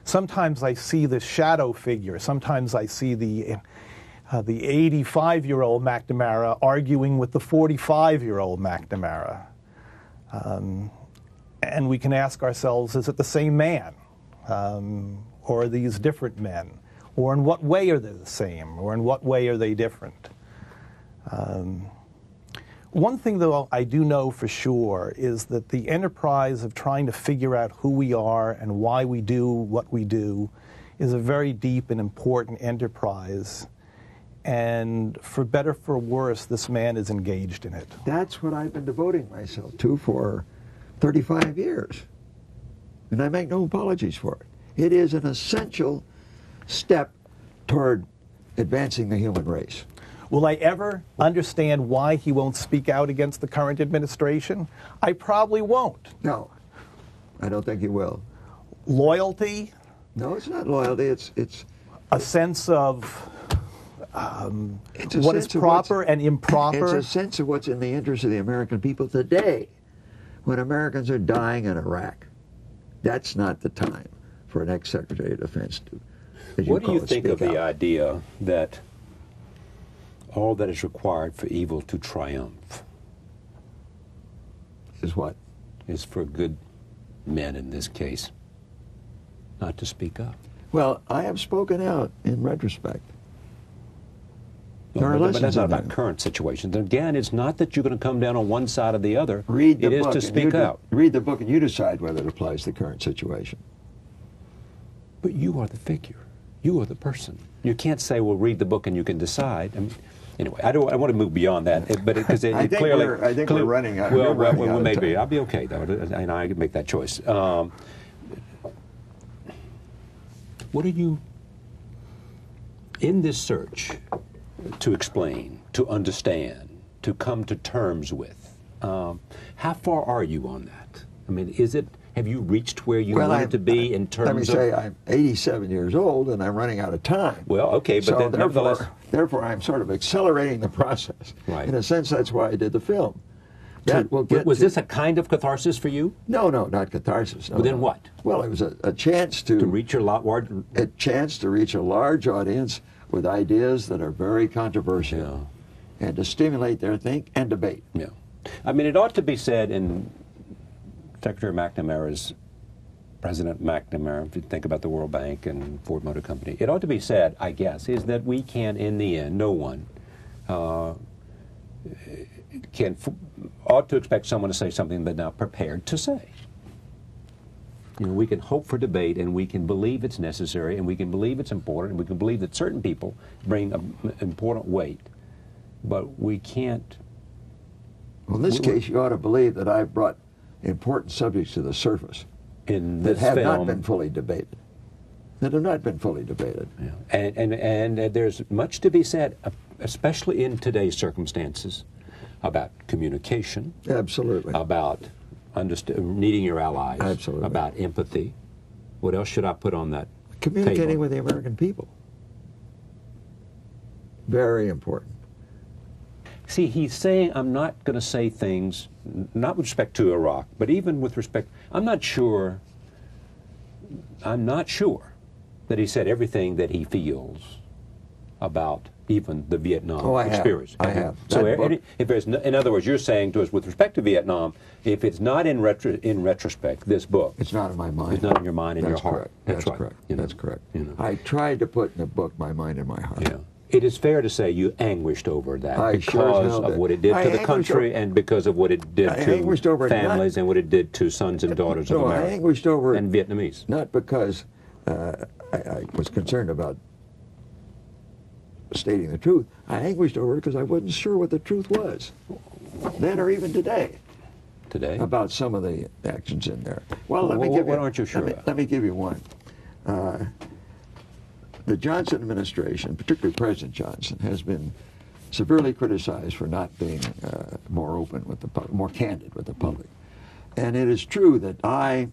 Speaker 4: Sometimes I see the shadow figure. Sometimes I see the 85-year-old McNamara arguing with the 45-year-old McNamara. And we can ask ourselves, is it the same man? Or are these different men? Or in what way are they the same? Or in what way are they different? One thing, though, I do know for sure is that the enterprise of trying to figure out who we are and why we do what we do is a very deep and important enterprise. And for better, for worse, this man is engaged in it.
Speaker 3: That's what I've been devoting myself to for 35 years. And I make no apologies for it. It is an essential step toward advancing the human race.
Speaker 4: Will I ever understand why he won't speak out against the current administration? I probably won't.
Speaker 3: No, I don't think you will.
Speaker 4: Loyalty?
Speaker 3: No, it's not loyalty. It's
Speaker 4: a sense of what is proper and improper.
Speaker 3: It's a sense of what's in the interest of the American people today, when Americans are dying in Iraq. That's not the time for an ex-Secretary of Defense to, as you
Speaker 2: What do you think of the
Speaker 3: out.
Speaker 2: idea that all that is required for evil to triumph
Speaker 3: Is what?
Speaker 2: is for good men in this case not to speak up?
Speaker 3: Well, I have spoken out in retrospect.
Speaker 2: But that's not about current situations. Again, it's not that you're going to come down on one side or the other.
Speaker 3: Read the book.
Speaker 2: It is to speak out.
Speaker 3: Read the book and you decide whether it applies to the current situation.
Speaker 2: But you are the figure. You are the person. You can't say, well, read the book and you can decide. I mean, anyway, I want to move beyond that, but because
Speaker 3: I think we're running out.
Speaker 2: Well, maybe I'll be okay though, and I can make that choice. What are you in this search to explain, to understand, to come to terms with? How far are you on that? I mean, have you reached where you wanted to be in terms of...
Speaker 3: Let me say, I'm 87 years old and I'm running out of time.
Speaker 2: Well, okay, but
Speaker 3: so
Speaker 2: nevertheless...
Speaker 3: Therefore, I'm sort of accelerating the process.
Speaker 2: Right.
Speaker 3: In a sense, that's why I did the film.
Speaker 2: Was this a kind of catharsis for you?
Speaker 3: No, not catharsis. No,
Speaker 2: well, then what?
Speaker 3: Well, it was a chance to
Speaker 2: reach a
Speaker 3: chance to reach a large audience with ideas that are very controversial, and to stimulate their think and debate.
Speaker 2: Yeah, I mean, it ought to be said in Secretary McNamara's, President McNamara, if you think about the World Bank and Ford Motor Company, it ought to be said, I guess, is that we can, in the end, no one ought to expect someone to say something they're not prepared to say. You know, we can hope for debate, and we can believe it's necessary, and we can believe it's important, and we can believe that certain people bring an important weight, but we can't...
Speaker 3: Well, in this case, you ought to believe that I've brought important subjects to the surface
Speaker 2: in this
Speaker 3: that have
Speaker 2: film,
Speaker 3: not been fully debated. That have not been fully debated.
Speaker 2: Yeah. And there's much to be said, especially in today's circumstances, about communication.
Speaker 3: Absolutely.
Speaker 2: About needing your allies.
Speaker 3: Absolutely.
Speaker 2: About empathy. What else should I put on that
Speaker 3: Communicating
Speaker 2: table?
Speaker 3: with the American people. Very important.
Speaker 2: See, he's saying, I'm not going to say things, not with respect to Iraq, but even with respect, I'm not sure that he said everything that he feels about even the Vietnam experience.
Speaker 3: I have.
Speaker 2: So if there's, in other words, you're saying to us with respect to Vietnam, if it's not in retrospect, this book,
Speaker 3: it's not in my mind.
Speaker 2: It's not in your mind and your heart.
Speaker 3: That's
Speaker 2: right.
Speaker 3: correct.
Speaker 2: You know,
Speaker 3: that's correct.
Speaker 2: You know.
Speaker 3: I tried to put in the book my mind and my heart.
Speaker 2: Yeah. It is fair to say you anguished over that because of what it did to the country and because of what it did to families and what it did to sons and daughters of America.
Speaker 3: I anguished over
Speaker 2: and Vietnamese.
Speaker 3: Not because I was concerned about stating the truth. I anguished over it because I wasn't sure what the truth was, then or even today.
Speaker 2: Today?
Speaker 3: About some of the actions in there. Well,
Speaker 2: what aren't you sure about?
Speaker 3: Let me give you one. The Johnson administration, particularly President Johnson, has been severely criticized for not being more open with the public, more candid with the public. And it is true that I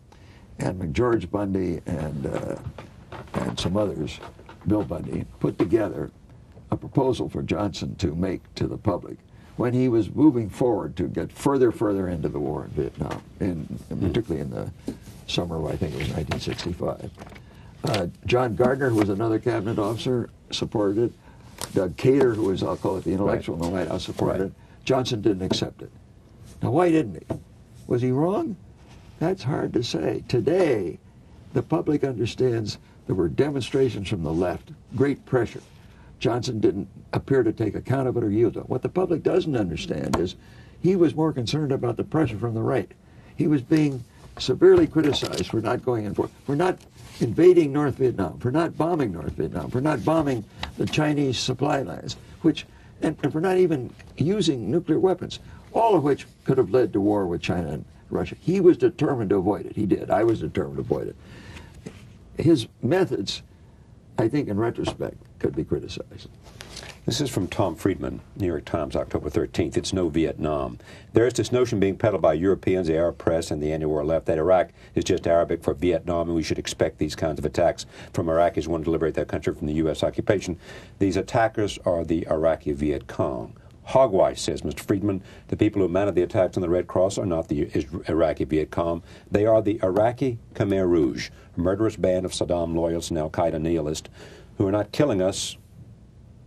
Speaker 3: and McGeorge Bundy and some others, Bill Bundy, put together a proposal for Johnson to make to the public when he was moving forward to get further into the war in Vietnam, particularly in the summer of, I think it was 1965. John Gardner, who was another cabinet officer, supported it. Doug Cater, who was, I'll call it the intellectual in the White House, supported it. Johnson didn't accept it. Now, why didn't he? Was he wrong? That's hard to say. Today, the public understands there were demonstrations from the left, great pressure. Johnson didn't appear to take account of it or yield to it. What the public doesn't understand is he was more concerned about the pressure from the right. He was being severely criticized for not going in for not invading North Vietnam, for not bombing North Vietnam, for not bombing the Chinese supply lines, and for not even using nuclear weapons, all of which could have led to war with China and Russia. He was determined to avoid it. He did. I was determined to avoid it. His methods, I think, in retrospect, could be criticized.
Speaker 2: This is from Tom Friedman, New York Times, October 13th. It's no Vietnam. There is this notion being peddled by Europeans, the Arab press, and the anti-war left that Iraq is just Arabic for Vietnam, and we should expect these kinds of attacks from Iraqis who want to liberate their country from the U.S. occupation. These attackers are the Iraqi Viet Cong. Hogwash, says Mr. Friedman, the people who mounted the attacks on the Red Cross are not the Iraqi Viet Cong. They are the Iraqi Khmer Rouge, a murderous band of Saddam loyalists and al-Qaeda nihilists who are not killing us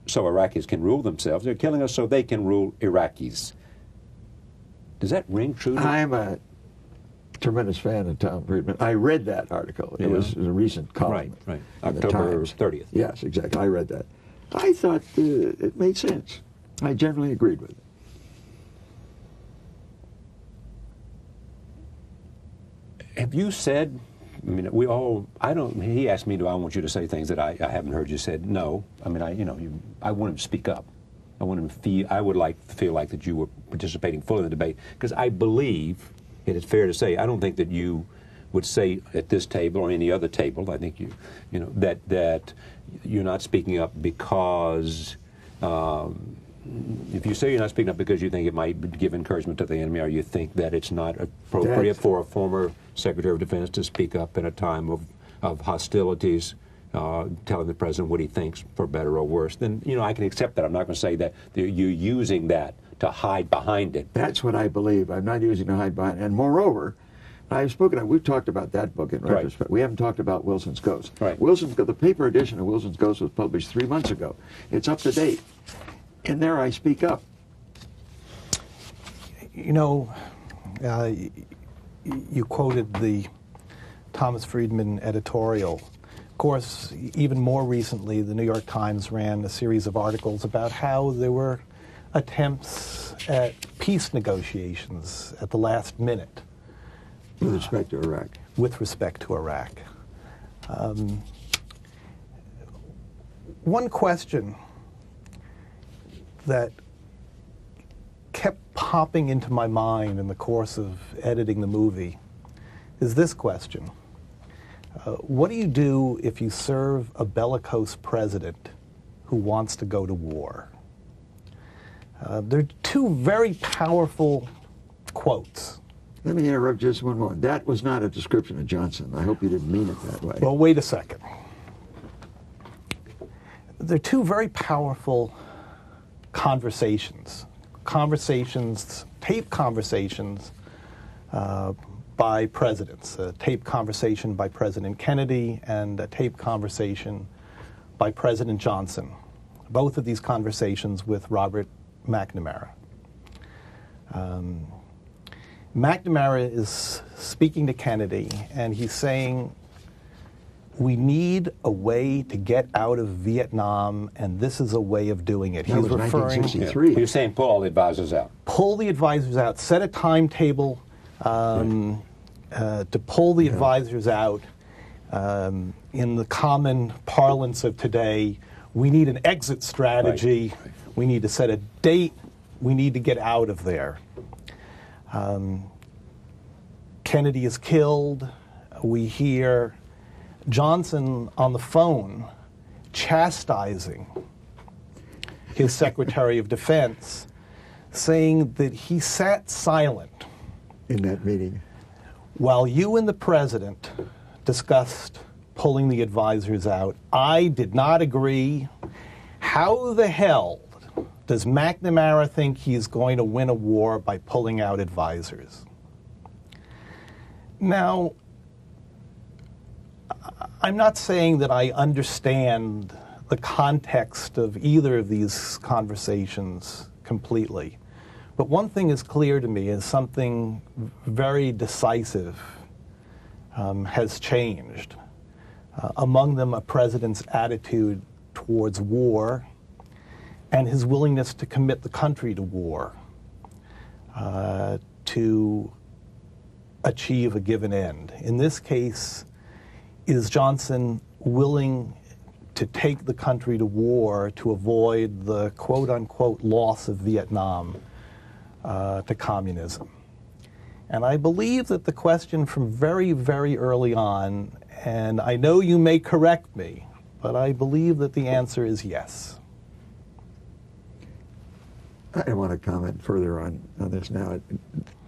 Speaker 2: so Iraqis can rule themselves. They're killing us so they can rule Iraqis. Does that ring true?
Speaker 3: I'm a tremendous fan of Tom Friedman. I read that article. It was a recent column.
Speaker 2: Right.
Speaker 3: in the
Speaker 2: October
Speaker 3: Times.
Speaker 2: 30th.
Speaker 3: Yes, exactly. I read that. I thought it made sense. I generally agreed with it.
Speaker 2: Have you said, I mean, he asked me, do I want you to say things that I haven't heard you said? No. I mean, I want him to speak up. I would like to feel like that you were participating fully in the debate, because I believe, it is fair to say, I don't think that you would say at this table or any other table, I think that you're not speaking up because, if you say you're not speaking up because you think it might give encouragement to the enemy, or you think that it's not appropriate for a former Secretary of Defense to speak up in a time of hostilities, telling the president what he thinks, for better or worse, then I can accept that. I'm not going to say that you're using that to hide behind it.
Speaker 3: That's what I believe. I'm not using to hide behind it. And moreover, we've talked about that book in retrospect. Right. We haven't talked about Wilson's Ghost.
Speaker 2: Right.
Speaker 3: The paper edition of Wilson's Ghost was published 3 months ago. It's up to date. And there I speak up.
Speaker 4: You quoted the Thomas Friedman editorial. Of course, even more recently, the New York Times ran a series of articles about how there were attempts at peace negotiations at the last minute.
Speaker 3: With respect to Iraq.
Speaker 4: With respect to Iraq. One question that kept popping into my mind in the course of editing the movie is this question. What do you do if you serve a bellicose president who wants to go to war? There are two very powerful quotes.
Speaker 3: Let me interrupt just one moment. That was not a description of Johnson. I hope you didn't mean it that way.
Speaker 4: Well, wait a second. There are two very powerful taped conversations by presidents. A taped conversation by President Kennedy and a taped conversation by President Johnson. Both of these conversations with Robert McNamara. McNamara is speaking to Kennedy, and he's saying, we need a way to get out of Vietnam, and this is a way of doing it.
Speaker 3: That was 1963.
Speaker 2: He was saying pull all the advisors out.
Speaker 4: Pull the advisors out. Set a timetable to pull the advisors out. In the common parlance of today, we need an exit strategy. Right. We need to set a date. We need to get out of there. Kennedy is killed. We hear Johnson on the phone chastising his Secretary of Defense, saying that he sat silent
Speaker 3: in that meeting
Speaker 4: while you and the president discussed pulling the advisors out. I did not agree. How the hell does McNamara think he's going to win a war by pulling out advisors? Now, I'm not saying that I understand the context of either of these conversations completely, but one thing is clear to me, is something very decisive has changed. Among them, a president's attitude towards war and his willingness to commit the country to war to achieve a given end. In this case, is Johnson willing to take the country to war to avoid the quote-unquote loss of Vietnam to communism? And I believe that the question from very, very early on, and I know you may correct me, but I believe that the answer is yes.
Speaker 3: I don't want to comment further on this now.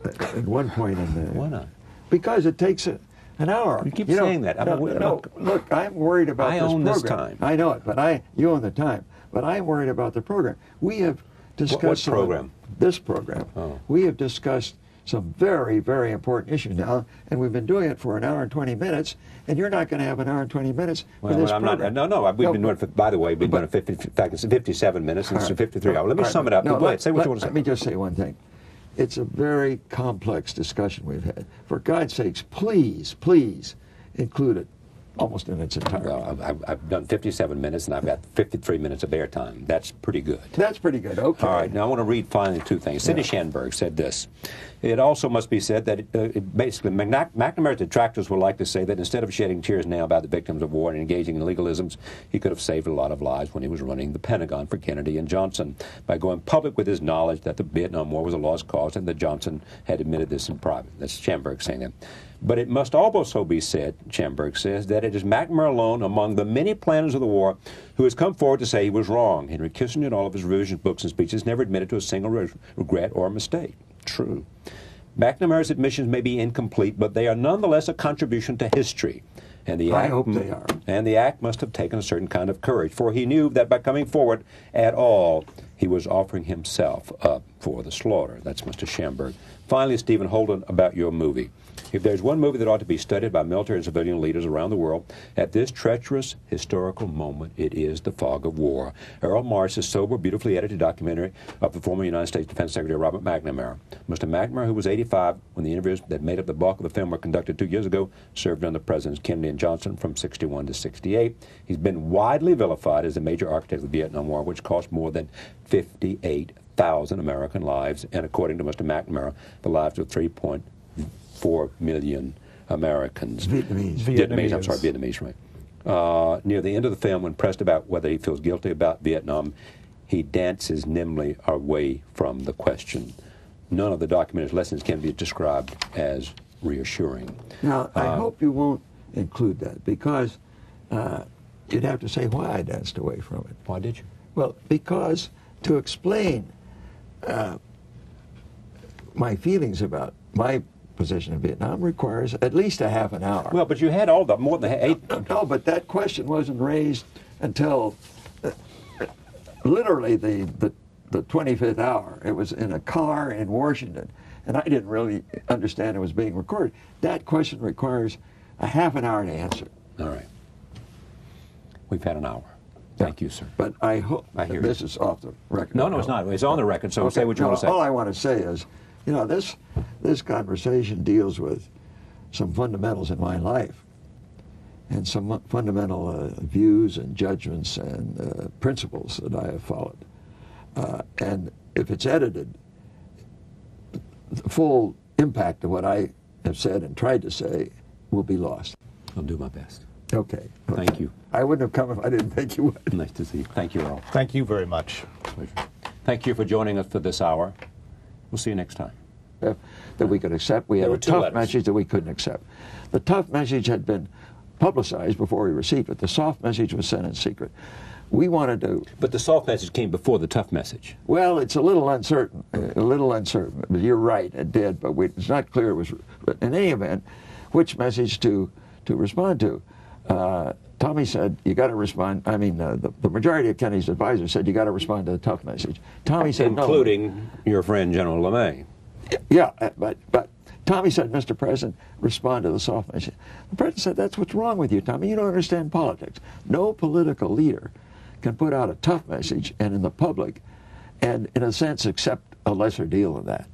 Speaker 3: At one point in the...
Speaker 2: Why not?
Speaker 3: Because it takes an hour.
Speaker 2: You keep saying that.
Speaker 3: Look, I'm worried about this program. I
Speaker 2: own this time.
Speaker 3: I know it, but you own the time. But I'm worried about the program. We have discussed...
Speaker 2: What program?
Speaker 3: This program. Oh. We have discussed some very, very important issues now, and we've been doing it for an hour and 20 minutes, and you're not going to have an hour and 20 minutes for this program.
Speaker 2: We've been doing it, by the way, we've been doing it 57 minutes, and it's 53 hours. Let me sum it up. Go ahead, say what you want to say.
Speaker 3: Let me just say one thing. It's a very complex discussion we've had. For God's sakes, please, please include it almost in its entirety.
Speaker 2: Well, I've done 57 minutes, and I've got 53 minutes of airtime. That's pretty good.
Speaker 3: That's pretty good. Okay.
Speaker 2: All right. Now, I want to read finally two things. Sidney Schanberg said this. It also must be said that basically McNamara's detractors would like to say that instead of shedding tears now about the victims of war and engaging in legalisms, he could have saved a lot of lives when he was running the Pentagon for Kennedy and Johnson by going public with his knowledge that the Vietnam War was a lost cause and that Johnson had admitted this in private. That's Schanberg saying that. But it must also be said, Schanberg says, that it is McNamara alone among the many planners of the war who has come forward to say he was wrong. Henry Kissinger, in all of his revision books and speeches, never admitted to a single regret or mistake. True. McNamara's admissions may be incomplete, but they are nonetheless a contribution to history. And the
Speaker 3: I hope they are.
Speaker 2: And the act must have taken a certain kind of courage, for he knew that by coming forward at all, he was offering himself up for the slaughter. That's Mr. Schanberg. Finally, Stephen Holden, about your movie. If there's one movie that ought to be studied by military and civilian leaders around the world at this treacherous historical moment, it is The Fog of War. Errol Morris' sober, beautifully edited documentary of the former United States Defense Secretary Robert McNamara. Mr. McNamara, who was 85 when the interviews that made up the bulk of the film were conducted 2 years ago, served under Presidents Kennedy and Johnson from 61 to 68. He's been widely vilified as a major architect of the Vietnam War, which cost more than 58,000 American lives, and according to Mr. McNamara, the lives of 3.4 million Americans. Vietnamese, right. Near the end of the film, when pressed about whether he feels guilty about Vietnam, he dances nimbly away from the question. None of the documentary's lessons can be described as reassuring.
Speaker 3: Now, I hope you won't include that, because you'd have to say why I danced away from it.
Speaker 2: Why did you?
Speaker 3: Well, because to explain my feelings about my position in Vietnam requires at least a half an hour.
Speaker 2: Well, but you had all the more than 8.
Speaker 3: No, but that question wasn't raised until literally the 25th hour. It was in a car in Washington, and I didn't really understand it was being recorded. That question requires a half an hour to answer.
Speaker 2: All right. We've had an hour. Thank you, sir.
Speaker 3: But I hope this is off the record.
Speaker 2: No, it's not. It's on the record, so say what you want to say.
Speaker 3: All I want to say is, you know, this conversation deals with some fundamentals in my life and some fundamental views and judgments and principles that I have followed. And if it's edited, the full impact of what I have said and tried to say will be lost.
Speaker 2: I'll do my best.
Speaker 3: Okay.
Speaker 2: Thank you.
Speaker 3: I wouldn't have come if I didn't think you would.
Speaker 2: Nice to see you. Thank you, Errol.
Speaker 4: Thank you very much.
Speaker 2: Pleasure. Thank you for joining us for this hour. We'll see you next time.
Speaker 3: That we could accept. We had a tough message that we couldn't accept. The tough message had been publicized before we received it. The soft message was sent in secret. We wanted to...
Speaker 2: But the soft message came before the tough message.
Speaker 3: Well, it's a little uncertain. But you're right, it did. But it's not clear it was... But in any event, which message to respond to? Tommy said, you got to respond. I mean, the majority of Kennedy's advisors said, you got to respond to the tough message. Tommy said,
Speaker 2: including your friend, General LeMay.
Speaker 3: Yeah, but Tommy said, Mr. President, respond to the soft message. The President said, that's what's wrong with you, Tommy. You don't understand politics. No political leader can put out a tough message and in the public and, in a sense, accept a lesser deal than that.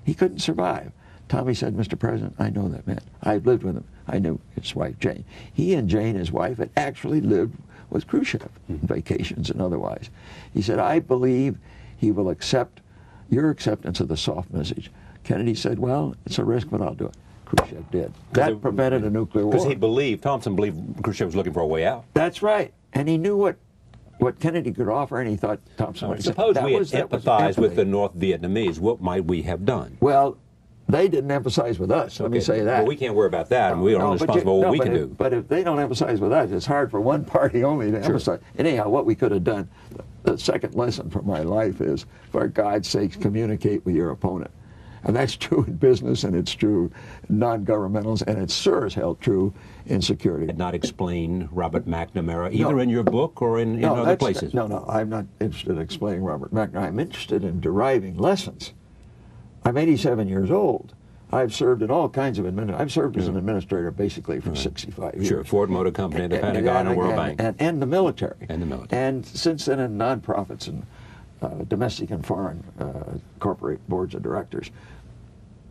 Speaker 3: He couldn't survive. Tommy said, Mr. President, I know that man. I've lived with him. I knew his wife, Jane. He and Jane, his wife, had actually lived with Khrushchev, vacations and otherwise. He said, I believe he will accept your acceptance of the soft message. Kennedy said, well, it's a risk, but I'll do it. Khrushchev did. That prevented a nuclear war.
Speaker 2: Because Thompson believed Khrushchev was looking for a way out.
Speaker 3: That's right. And he knew what Kennedy could offer, and he thought Thompson would accept.
Speaker 2: Suppose we had empathized with the North Vietnamese. What might we have done?
Speaker 3: Well, they didn't emphasize with us, let me say that.
Speaker 2: Well, we can't worry about that, and we are responsible for what we can do.
Speaker 3: But if they don't emphasize with us, it's hard for one party only to emphasize. Anyhow, what we could have done, the second lesson from my life is, for God's sakes, communicate with your opponent. And that's true in business, and it's true in non-governmentals, and it's sure as hell true in security.
Speaker 2: Did not explain Robert McNamara, either in your book or in other places?
Speaker 3: No, I'm not interested in explaining Robert McNamara. I'm interested in deriving lessons. I'm 87 years old. I've served in all kinds of I've served as an administrator basically for 65 years.
Speaker 2: Sure, Ford Motor Company, the Pentagon, and World Bank.
Speaker 3: And the military.
Speaker 2: And the military.
Speaker 3: And since then in nonprofits and domestic and foreign corporate boards of directors.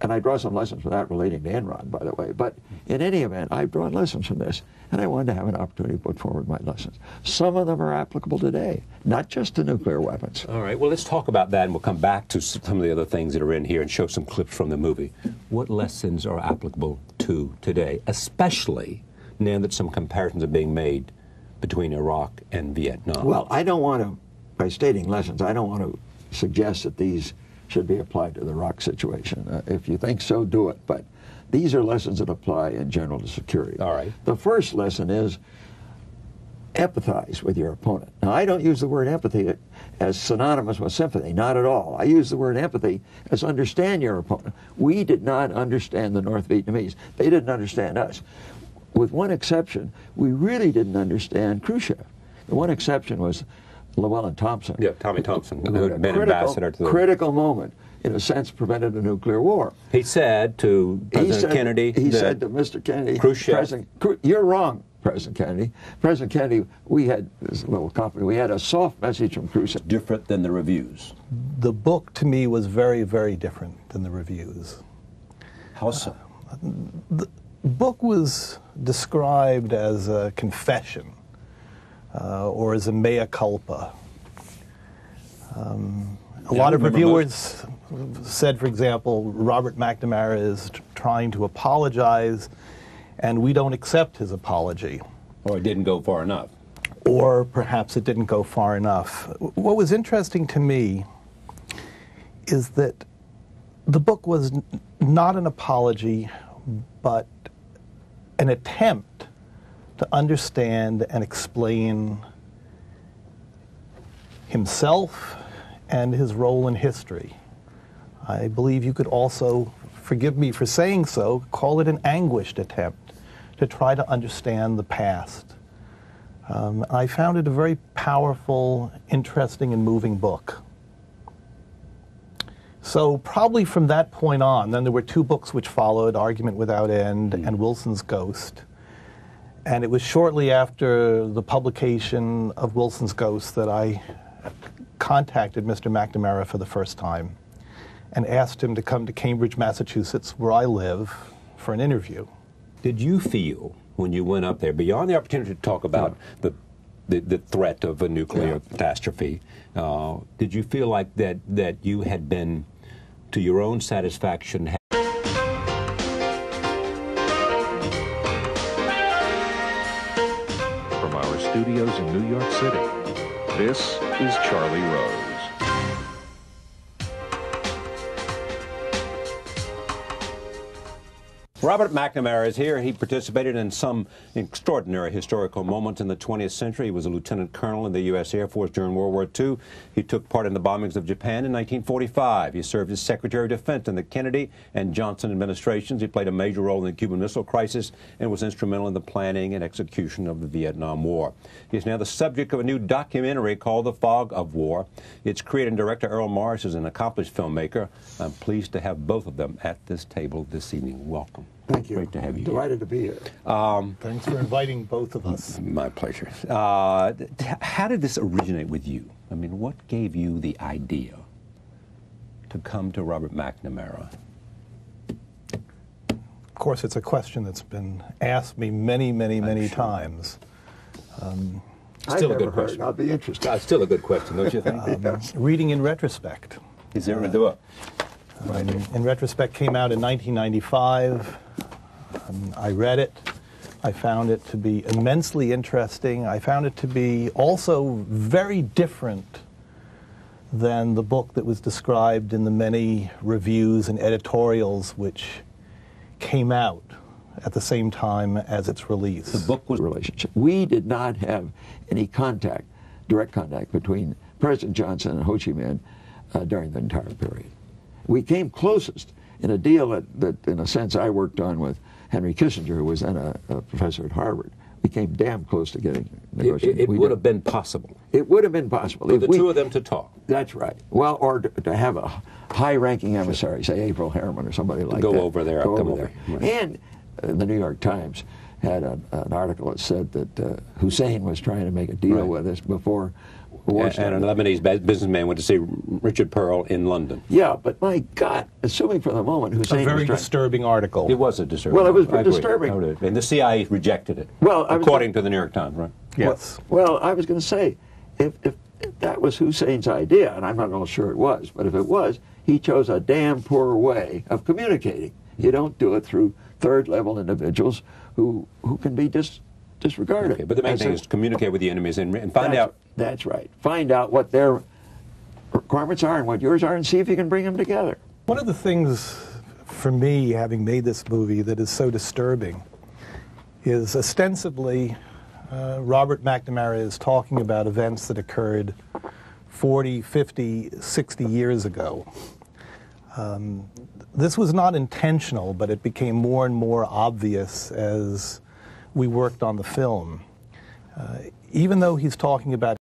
Speaker 3: And I draw some lessons from that relating to Enron, by the way. But in any event, I've drawn lessons from this, and I wanted to have an opportunity to put forward my lessons. Some of them are applicable today, not just to nuclear weapons.
Speaker 2: All right, well, let's talk about that, and we'll come back to some of the other things that are in here and show some clips from the movie. What lessons are applicable to today, especially now that some comparisons are being made between Iraq and Vietnam?
Speaker 3: Well, I don't want to, by stating lessons, I don't want to suggest that these should be applied to the Iraq situation. If you think so, do it. But these are lessons that apply in general to security.
Speaker 2: All right.
Speaker 3: The first lesson is empathize with your opponent. Now, I don't use the word empathy as synonymous with sympathy, not at all. I use the word empathy as understand your opponent. We did not understand the North Vietnamese. They didn't understand us. With one exception, we really didn't understand Khrushchev. The one exception was Llewellyn Thompson.
Speaker 2: Yeah, Tommy Thompson, who had been
Speaker 3: critical,
Speaker 2: ambassador to the...
Speaker 3: critical moment, in a sense, prevented a nuclear war.
Speaker 2: He said to President Kennedy...
Speaker 3: He said to Mr. Kennedy...
Speaker 2: Khrushchev.
Speaker 3: You're wrong, President Kennedy. President Kennedy, we had this little company. We had a soft message from Khrushchev.
Speaker 2: Different than the reviews.
Speaker 4: The book, to me, was very, very different than the reviews.
Speaker 2: How so?
Speaker 4: The book was described as a confession or as a mea culpa. A lot of reviewers said, for example, Robert McNamara is trying to apologize, and we don't accept his apology.
Speaker 2: Or it didn't go far enough.
Speaker 4: Or perhaps it didn't go far enough. What was interesting to me is that the book was not an apology, but an attempt to understand and explain himself and his role in history. I believe you could also, forgive me for saying so, call it an anguished attempt to try to understand the past. I found it a very powerful, interesting, and moving book. So probably from that point on, then there were two books which followed, Argument Without End and Wilson's Ghost. And it was shortly after the publication of Wilson's Ghost that I contacted Mr. McNamara for the first time and asked him to come to Cambridge, Massachusetts, where I live, for an interview.
Speaker 2: Did you feel, when you went up there, beyond the opportunity to talk about the threat of a nuclear catastrophe, did you feel like that you had been, to your own satisfaction,
Speaker 1: From our studios in New York City, this is Charlie Rose.
Speaker 2: Robert McNamara is here. He participated in some extraordinary historical moments in the 20th century. He was a lieutenant colonel in the U.S. Air Force during World War II. He took part in the bombings of Japan in 1945. He served as Secretary of Defense in the Kennedy and Johnson administrations. He played a major role in the Cuban Missile Crisis and was instrumental in the planning and execution of the Vietnam War. He is now the subject of a new documentary called The Fog of War. Its creator and director, Errol Morris, is an accomplished filmmaker. I'm pleased to have both of them at this table this evening. Welcome.
Speaker 3: Thank you.
Speaker 2: Great to have you.
Speaker 3: Delighted to be here.
Speaker 4: Thanks for inviting both of us.
Speaker 2: My pleasure. How did this originate with you? I mean, what gave you the idea to come to Robert McNamara?
Speaker 4: Of course, it's a question that's been asked me many times.
Speaker 2: Still a good question.
Speaker 3: I'll be interested.
Speaker 2: Still a good question, don't you think?
Speaker 4: Reading in retrospect.
Speaker 2: Is there a do it?
Speaker 4: In retrospect, came out in 1995. I read it. I found it to be immensely interesting. I found it to be also very different than the book that was described in the many reviews and editorials which came out at the same time as its release.
Speaker 3: The book was a relationship. We did not have any contact, direct contact, between President Johnson and Ho Chi Minh during the entire period. We came closest in a deal that in a sense, I worked on with Henry Kissinger, who was then a professor at Harvard. We came damn close to getting negotiated.
Speaker 2: It would have been possible.
Speaker 3: It would have been possible.
Speaker 2: For the two of them to talk.
Speaker 3: That's right. Well, or to have a high-ranking emissary, say April Harriman or somebody like that.
Speaker 2: Go over there.
Speaker 3: Right. And the New York Times had an article that said that Hussein was trying to make a deal with us before
Speaker 2: And a Lebanese businessman went to see Richard Pearl in London.
Speaker 3: Yeah, but my God, assuming for the moment Hussein
Speaker 4: A very
Speaker 3: was trying,
Speaker 4: disturbing article.
Speaker 2: It was a disturbing.
Speaker 3: Well, it was
Speaker 2: I agree.
Speaker 3: disturbing.
Speaker 2: And the CIA rejected it.
Speaker 3: Well,
Speaker 2: according to the New York Times, right?
Speaker 4: Yes.
Speaker 3: Well, I was going to say, if that was Hussein's idea, and I'm not all sure it was, but if it was, he chose a damn poor way of communicating. You don't do it through third-level individuals who can be disregarded.
Speaker 2: Okay, but the main thing is to communicate with the enemies and find out.
Speaker 3: That's right. Find out what their requirements are and what yours are, and see if you can bring them together.
Speaker 4: One of the things for me, having made this movie, that is so disturbing is ostensibly Robert McNamara is talking about events that occurred 40, 50, 60 years ago. This was not intentional, but it became more and more obvious as we worked on the film. Even though he's talking about